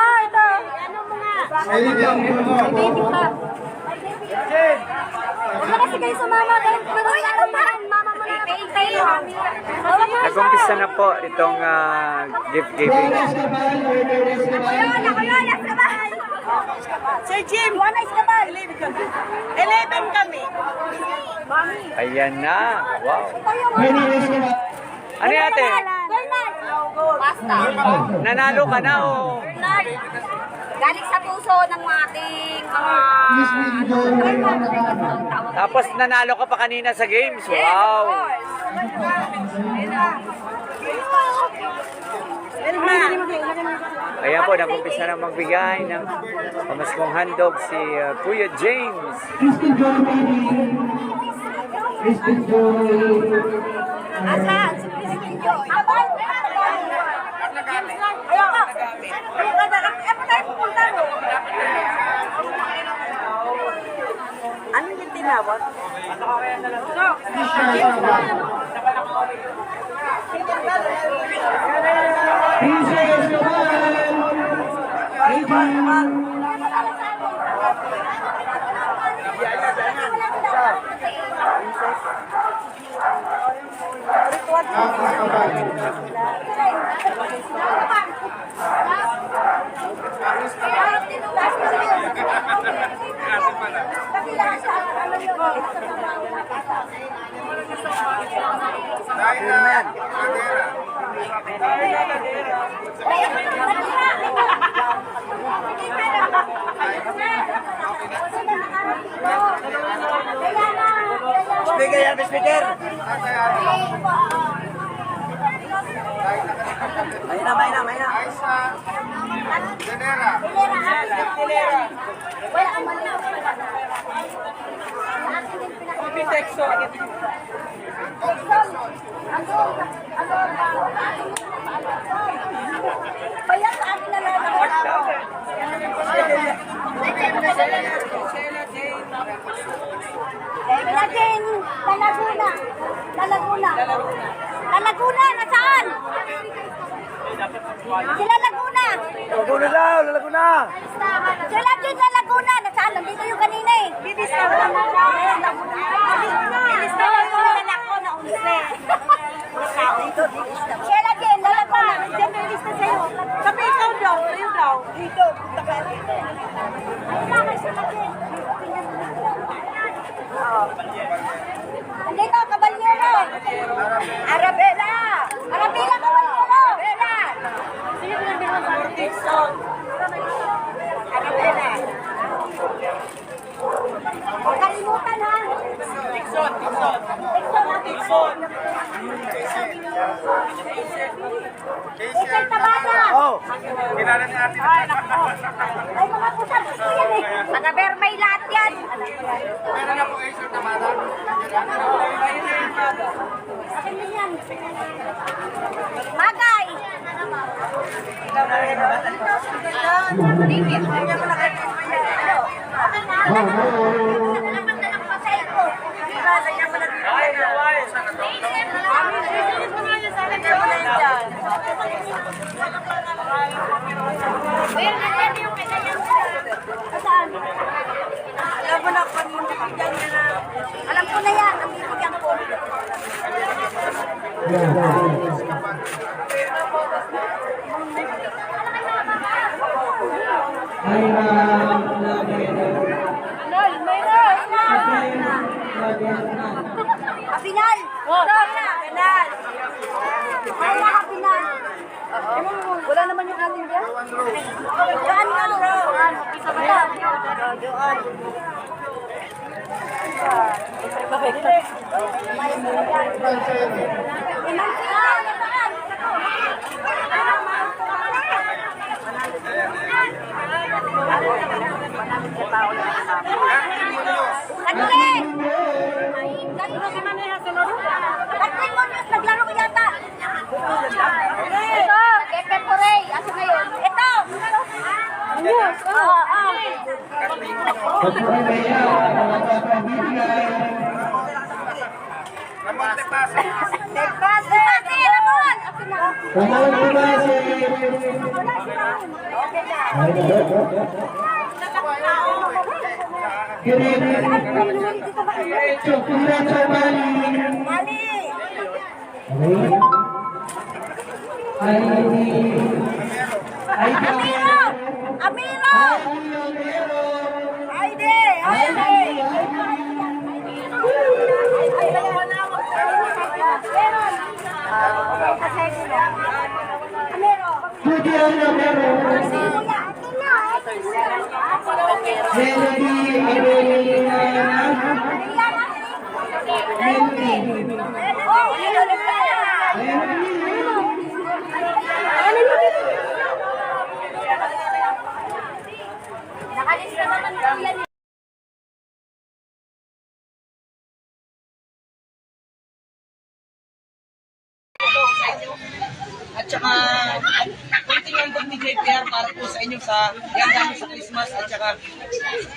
Ano mo nga? Baby pa. Huwag na kasi kayo sumama. Hoy, ano pa? Mama mo na. Nag-umpisa na po itong gift giving. Sir Jim, Juana Escabal. 11 kami. Ayan na. Wow. Ano yan, ate? Bernard. Basta. Nanalo ka na o? Bernard. Galing sa puso ng ating mga... Tapos nanalo ka pa kanina sa games. Wow. Ayan po, nag-umpisa na magbigay ng pamaskong handog si Kuya James. Asan? Si Christine Joy. Abang! Ayun ka! Epo tayo pupunta mo. Ano yung tinawag? Speaker yan, speaker. May na. Bayan sa akin na lang. Lagin, Laguna, nasaan? Sila Laguna. Laguna daw, Laguna. Sila dyan sa Laguna, nasaan? Nandito yung kanina eh. Bilis na Laguna. Bilis na Laguna, 11. Sila dyan, Laguna. Diyan may lista sa'yo. Sabi ikaw daw, sa'yo daw. Dito, punta ka dito. Ano na kayo sila dyan? Andito, Caballero. Arabella. Arabella, Caballero. Sino pinagbilang sa Dixon? Arabella. Huwag kalimutan ha. Dixon. Ikaw Tabata. Kilala ni ate. Ay, mga kusap ko yan eh. Taga-Bermay lahat yan. Meron na po Acer Tamada. Akin din yan. Magay. Alam ko na yan, ang bibigyan ko. Kapinal! Kapinal! Kapinal! Wala naman yung ating dyan? Joan nga, bro! Joan! Naglaro ko yata. Ito, Epe Porey. Asa ngayon? Ito. Tepase, Ramon. Amiro! Aide! Nakalista naman daw yan. At saka, kunting ambag ni JPR para po sa inyo sa handa sa Christmas. At saka,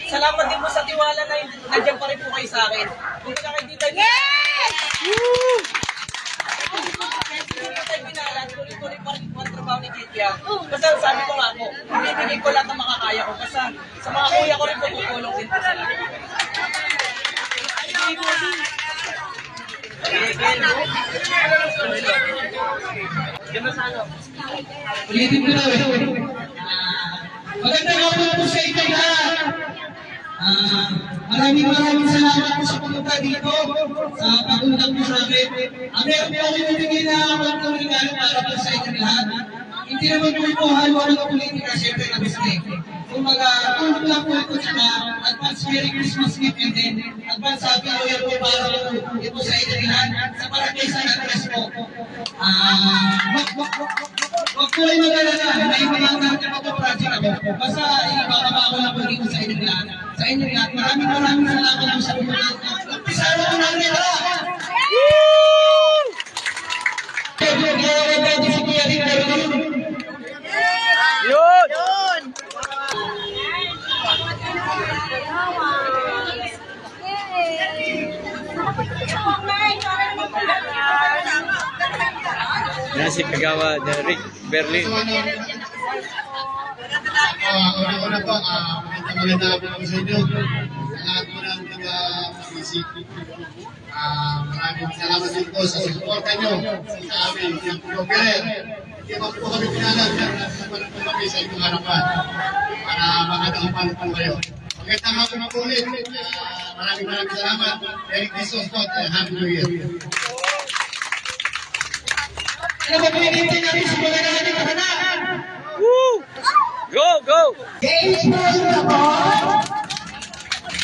salamat din po sa tiwala na nandiyan pa rin po kayo sa akin. Kung kaya kayo dito, yes! Woo! Kung tayo pinala, tuloy-tuloy pa rin po ang trabaho ni JPR. Basta sabi ko nga po, ibibigay ko lahat ng makakaya ko. Basta sa mga kuya ko rin po tutulong din po sa lahat. Ulitin ko na magandang hapon po sa inyo lahat. Maraming salamat po sa pumunta dito sa pag-unang po sa akin. Meron po ako ibigay na pagkaligalo para po sa inyo lahat. Hindi naman po ito halo-halo ng politika, syempre na mistake. Kumbaga, tulong lang po ito sa advance Merry Christmas gift and then advance Happy New Year po para po ito sa inyo lahat. Sa barangay San Andres po. Huwag po ay mag-alala, may mga natin ito project ako. Basta ibababa ko lang po dito sa inyo lahat. Sa inyo lahat, maraming salamat po sa pumunta. Umpisa na po natin lahat! Si Kuya Rick Yun! Yan si Kagawa Rick Berlin. Una po, maganda po sa inyo. Sa lahat po ng pag-isip. Maraming salamat din po sa suporta nyo sa amin, yung blogger. Hindi pa po kami pinalag na naman po kami sa inyong harapan para makatakupan po kayo. Magandang hapon po ulit. Maraming salamat. Merry Christmas po at Happy New Year. Ano ba po yung hintay natin sa mga natin kahanan? Woo! Go, go! James Paul po,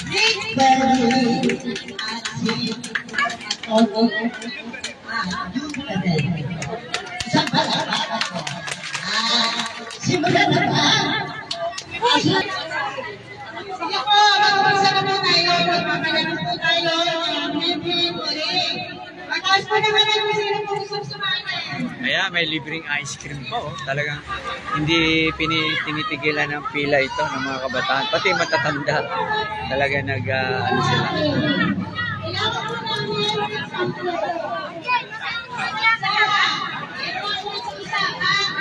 Rick Berlin, at si Toto Yucadel. Isang palakpakan po. Simulan na ba? Sige po, mag-umpisa na po tayo. Magpapalagay po tayo. Bibi, ulit. Mataas po naman ang sino po gusto sumahin. Kaya may libreng ice cream pa, oh. Talagang hindi tinitigilan ng pila ito ng mga kabataan. Pati matatanda. Talaga ano sila.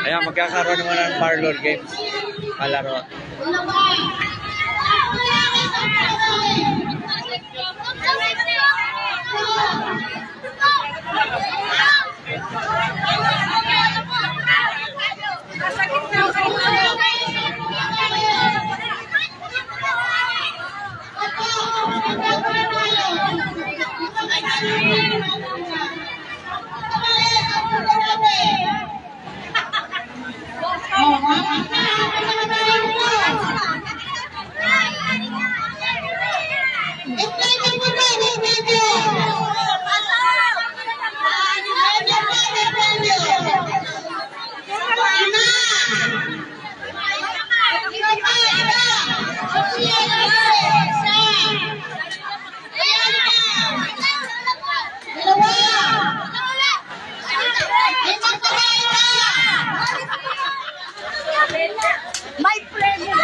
Kaya magkakaroon naman ng parlor games. Palaro. My pleasure.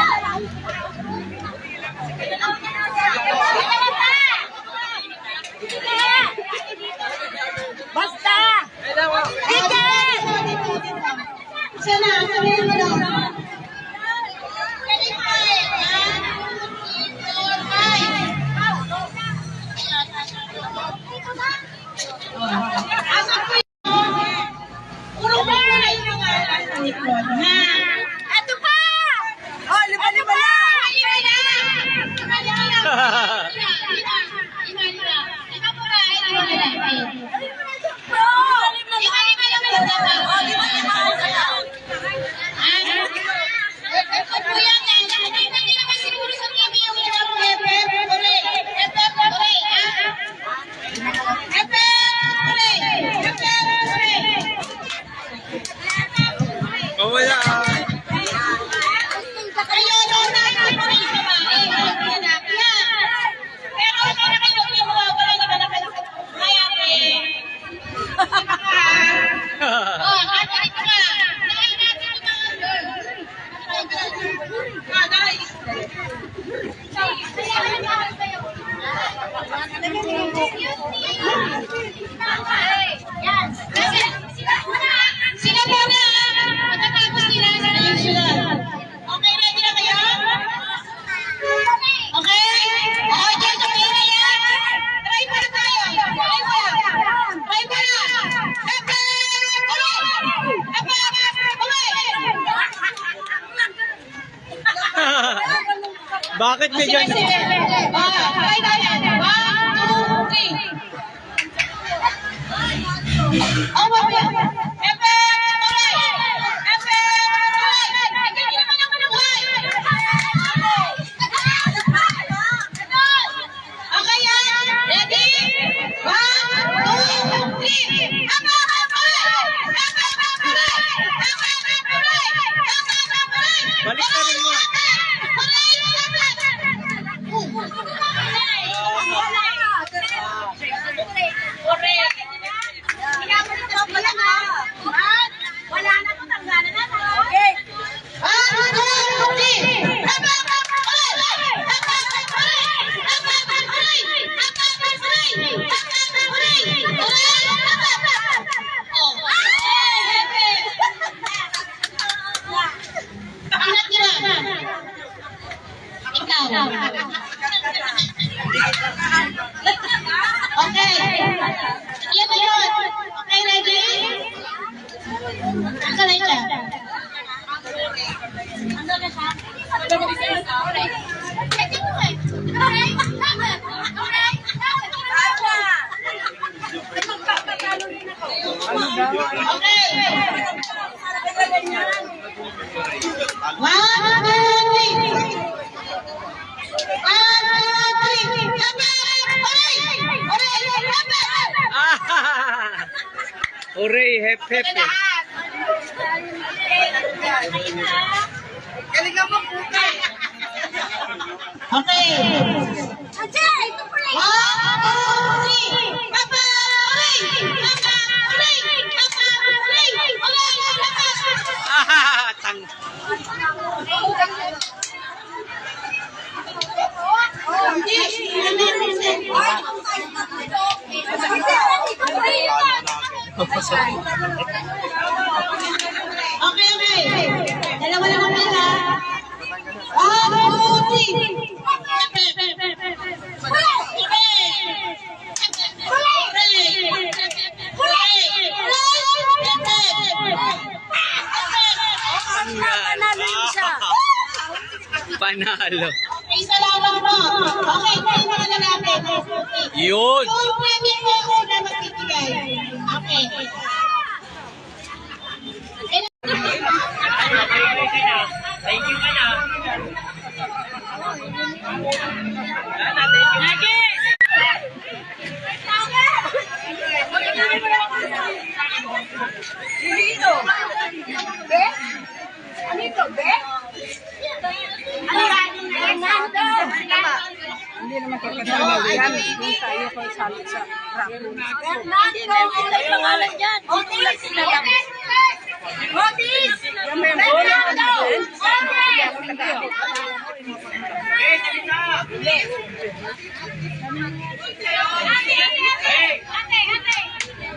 Basta! Sana, sabihin mo lang. Ito pa! Oh, lima-lima lang! Mawala. Sila muna! Matatapos nila sa Bakit may ganyan? Okay, 1, 2, 3. Oh, mabaya. Epe! Epe! Hindi naman ako ng okay, yan. Ready? 1, 2, 3. Balik ka rin mo. Wala na po, tanggalan na. Okay. Okay. Yan na yun. Okay, ready? Ang kalay siya. Hooray, hep hep. Galingan mo po ka. Okay. Ajay, ito po rin. 1, 2, 3. Papa, hooray! Papa, hooray! Papa, hooray! Hooray! Papa! Tang. Okay. Dalawa lang ang pera. 1, 2, 3. Panalo. Isa lamang po. Okay, tayo mga lalaki. Yun. Yung pwede po sila magbibigay. Okay. Thank you ka na. Hindi naman kakasama yan. Doon tayo kung salit sa rapo. Pangalan dyan. Otis! Otis! Yung member,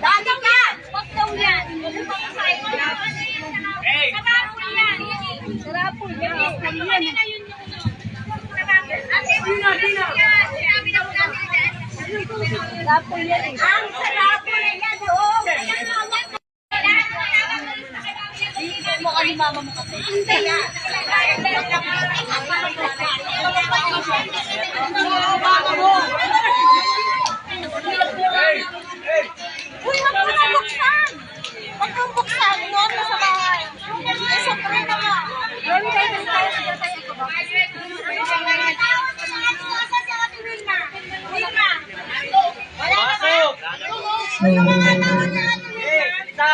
Dagang yan! Wag daw yan! Sarapul yan! Sarapul yan! Sarapul yan! Ang sarapul yan! Mukha ni mama mo kasi. Hindi yan! Uy, wag mo na buksan! Wag mo buksan! Doon na sa bahay! Nasa pre na nga! Doon kayo na tayo sa tayo ko ba? Wala na ba? Isa.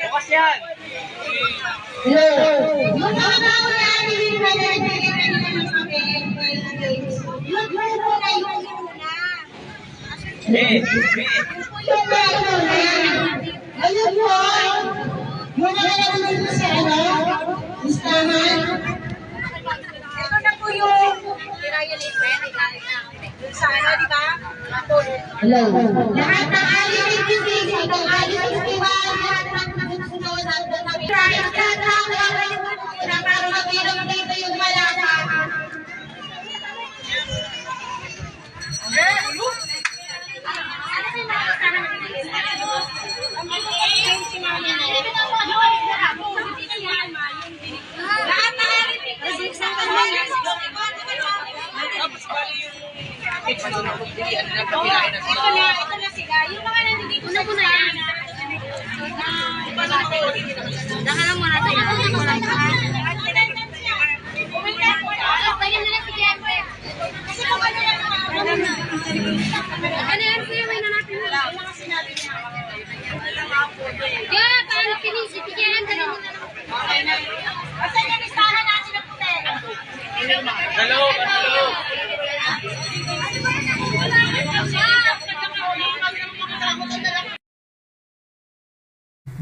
Bukas yan. Ayun po, yung nakalagay po sa listahan. Ito na po yung sa ano, di ba? Hello. Lahat ng alin 56, hanggang alin 61, lahat ng susunod hanggang kami. Try ang na para mabilang dito yung malata. Lahat na alin 56, hanggang alin 61.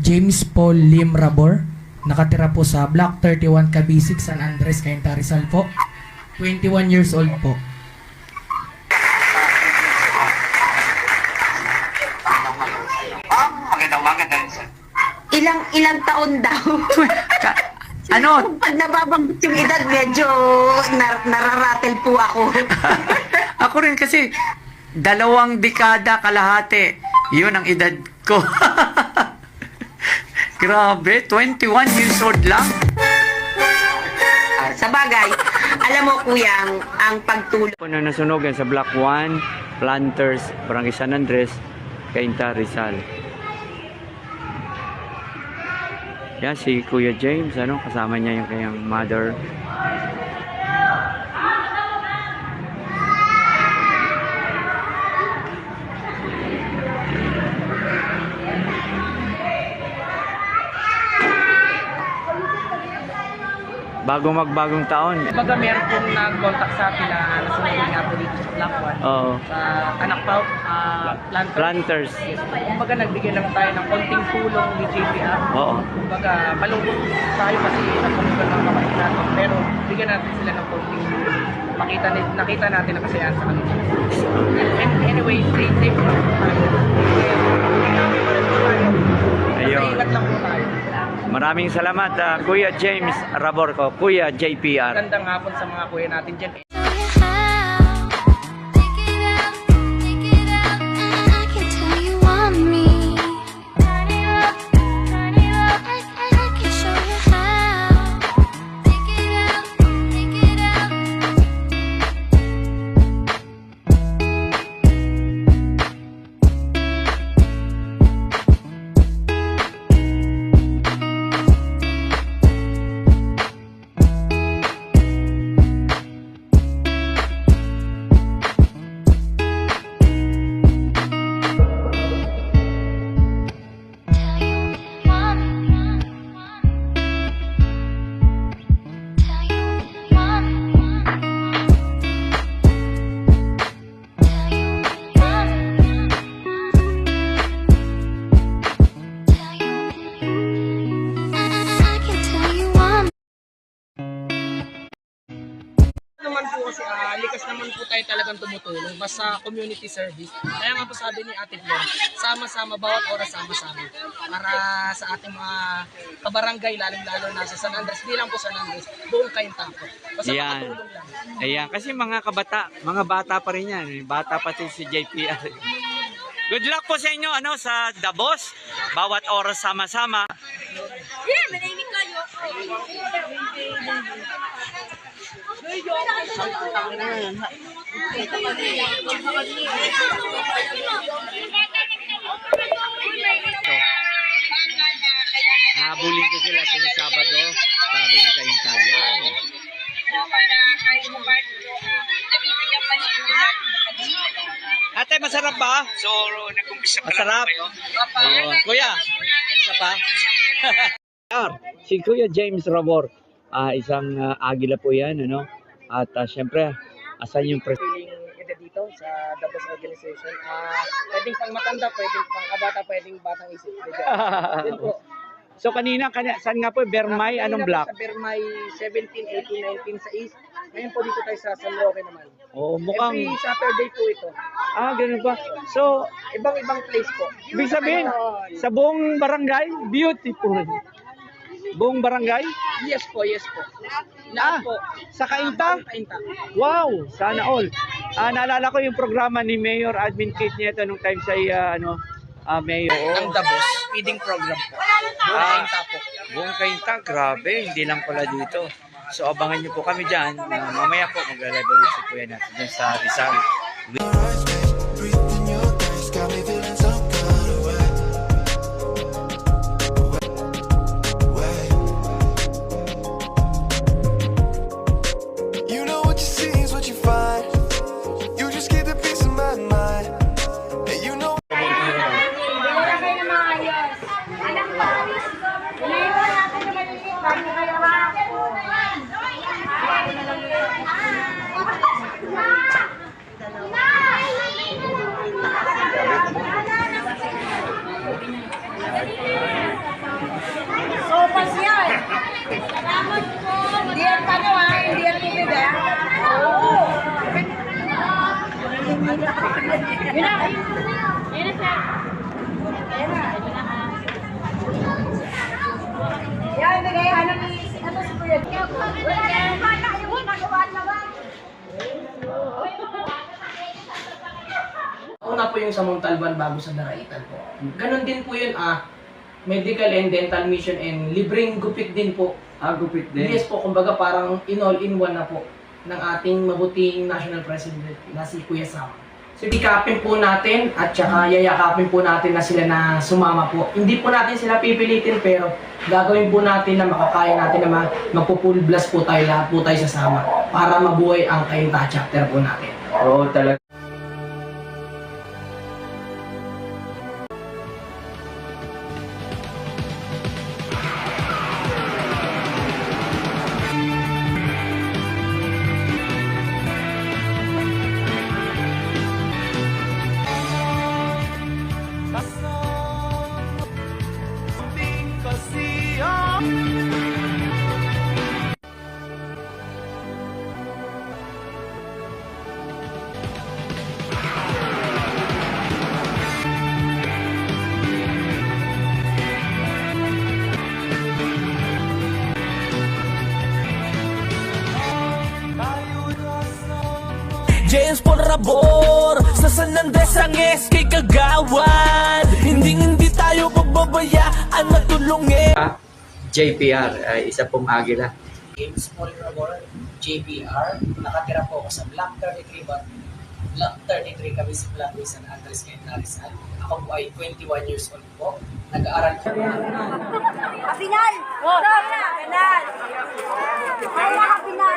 James Paul Lim Rabor, nakatira po sa Block 31 Cabisic, San Andres, Cainta, Rizal po. 21 years old po. Ilang taon daw. Ano? Pag nababanggit yung edad, medyo nararatel po ako. Ako rin kasi 2 dekada kalahati. Yun ang edad ko. Grabe, 21 years old lang. Sa bagay, alam mo kuya, ang pagtulong. Ano nasunogan sa Block 1, Planters, Barangay San Andres, Cainta, Rizal. Yan si Kuya James, kasama niya yung kanyang mother. Magbagong taon. Kumbaga meron pong nag-contact sa akin na nasunod nga po dito sa Block 1. Oo. Sa anak pa, Planters. Kumbaga nagbigay lang tayo ng konting tulong ni JPR. Oo. Kumbaga malungkot tayo kasi nasunod ng kamay natin. Pero bigyan natin sila ng konting tulong. Nakita natin na kasiyahan sa kanila. And anyway, stay safe lang po tayo. Ayun. Ingat lang po tayo. Maraming salamat, Kuya James Rabor ko, Kuya JPR. Magandang hapon sa mga kuya natin dyan. Likas naman po tayo talagang tumutulong basta community service. Kaya nga po sabi ni Ate Flor, sama-sama, bawat oras sama-sama para sa ating mga kabarangay, lalong-lalo na sa San Andres, di lang po San Andres, buong Cainta po. Basta makatulong lang. Ayan, kasi mga bata pa rin yan. Bata pa si JPR. Good luck po sa inyo, sa Davos. Bawat oras sama-sama. Yeah, manahimik kayo. Habulin ko sila sa Sabado. Sabi ko sa Italian. Ate, masarap ba? So, nag-umpisa pa masarap. Ayun. Kuya, isa pa? Si Kuya James Rabor, isang agila po yan, At syempre, asan yung Edad dito sa Davos Organization. Pwedeng pang matanda, pwedeng pang kabata, pwedeng batang isip. Yun po. So kanina, saan nga po? Bermay, anong block? Sa Bermay 17, 18, 19 sa East. Ngayon po dito tayo sa San Roque naman. Oo, mukhang... Every Saturday po ito. Ganun ba? So, Ibang-ibang place po. ibig sabihin, sa buong barangay, beautiful. Buong barangay? Yes po, yes po. Lahat po. Sa Cainta? Cainta. Wow, sana all. Naalala ko yung programa ni Mayor Admin Kate Nieto nung time sa Mayor. Ang Davos, feeding program po. Buong Cainta po. Buong Cainta, grabe, hindi lang pala dito. So abangan niyo po kami dyan. Mamaya po mag-level si Kuya natin dyan sa Rizal. Una po yung sa Montalban bago sa Daraitan po. Ganon din po yun, medical and dental mission and libreng gupit din po. Gupit din. Yes po, kumbaga parang in-all-in-one na po ng ating mabuting national president na si Kuya Sam. So, ikapin po natin at saka yayakapin po natin na sila na sumama po. Hindi po natin sila pipilitin pero gagawin po natin na makakaya natin na magpo-full blast po tayo, lahat po tayo sasama para mabuhay ang Kainta chapter po natin. Oo, talaga. James Paul Rabor sa San Andres ang SK Kagawad. Hindi tayo pababayaan na tulungin. JPR, isa pong agila. James Paul Rabor, JPR. Nakatira po ako sa Block 33 but Block 33 kami sa Block San Andres Quezon Rizal. Ako po ay 21 years old po. Nag-aaral po. Kapinal! Kapinal! Kapinal!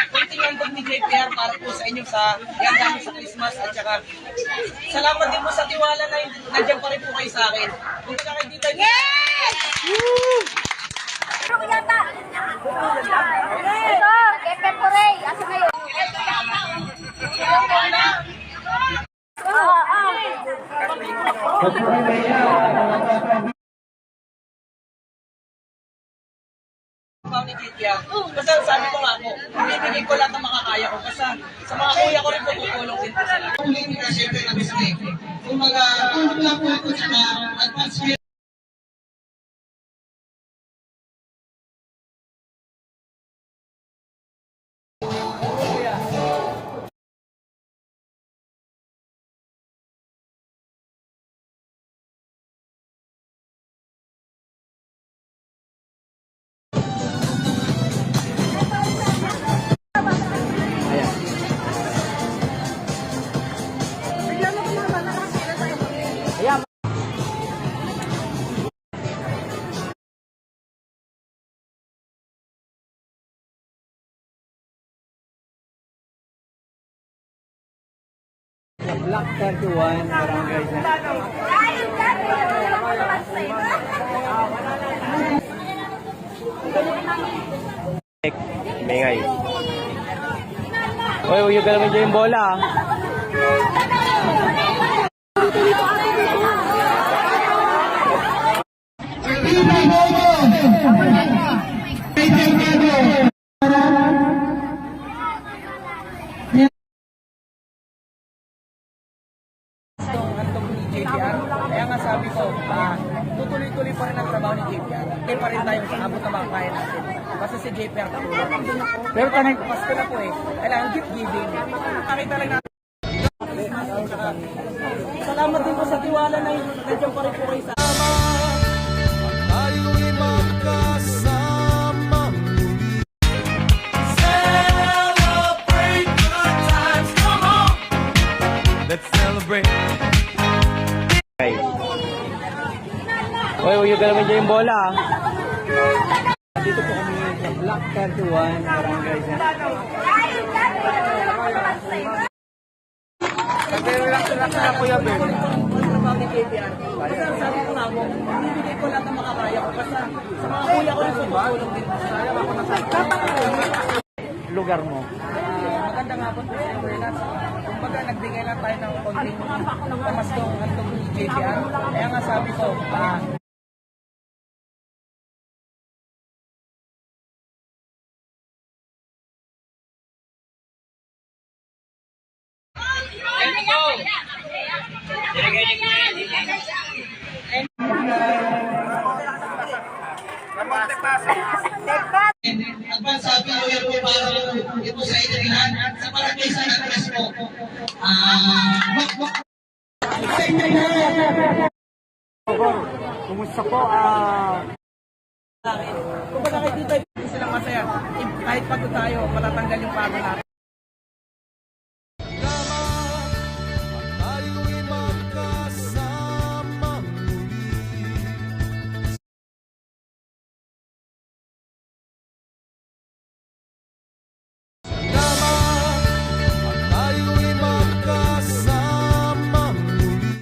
Kunting handog ni JPR para po sa inyo sa yan namin sa Christmas at saka salamat din po sa tiwala na nandiyan pa rin po kayo sa akin. Kung kayo dito, yes! Ano yata? Ito! Kepe Porey! Asa ngayon? Ni JPR. Basta sabi ko nga po, ibibigay ko lahat ng makakaya ko. Basta sa mga kuya ko rin po tutulong din po sila. Ulit na siyempre na mistake. Kung tulong lang po ito sa advance Block 31, Barangay Mengay. Oy, huwag yung galamin dyan yung bola. Kaya nga sabi ko, tutuloy-tuloy pa rin ang trabaho ni JPR. Hindi pa rin tayo sa abot na makakaya natin. Basta si JPR tutulong. Pero Pasko na po eh. Kailangan gift giving. Nakakita lang natin. Salamat din po sa tiwala na nandiyan pa rin po kayo sa Tayo'y magkasama muli. Celebrate good times, come on! Let's celebrate. Oy, huwag yung galamin dyan yung bola. Dito po kami sa Block 31, Barangay Relax na Kuya Bert. Trabaho ni JPR. Basta sabi ko nga po, bibigay ko lahat ng makakaya ko. Basta sa mga kuya ko rin po tutulong din. lugar mo. Maganda nga po sa Bernat. Kumbaga nagbigay lang tayo ng konting pamastong handog ni JPR. Kaya nga sabi ko, Advance happy new year po para ito sa inyo lahat sa barangay San Andres po. Sa inyo lahat. Kumusta po? Kung baga kayo dito, silang masaya. Kahit pagod tayo, matatanggal yung pagod natin.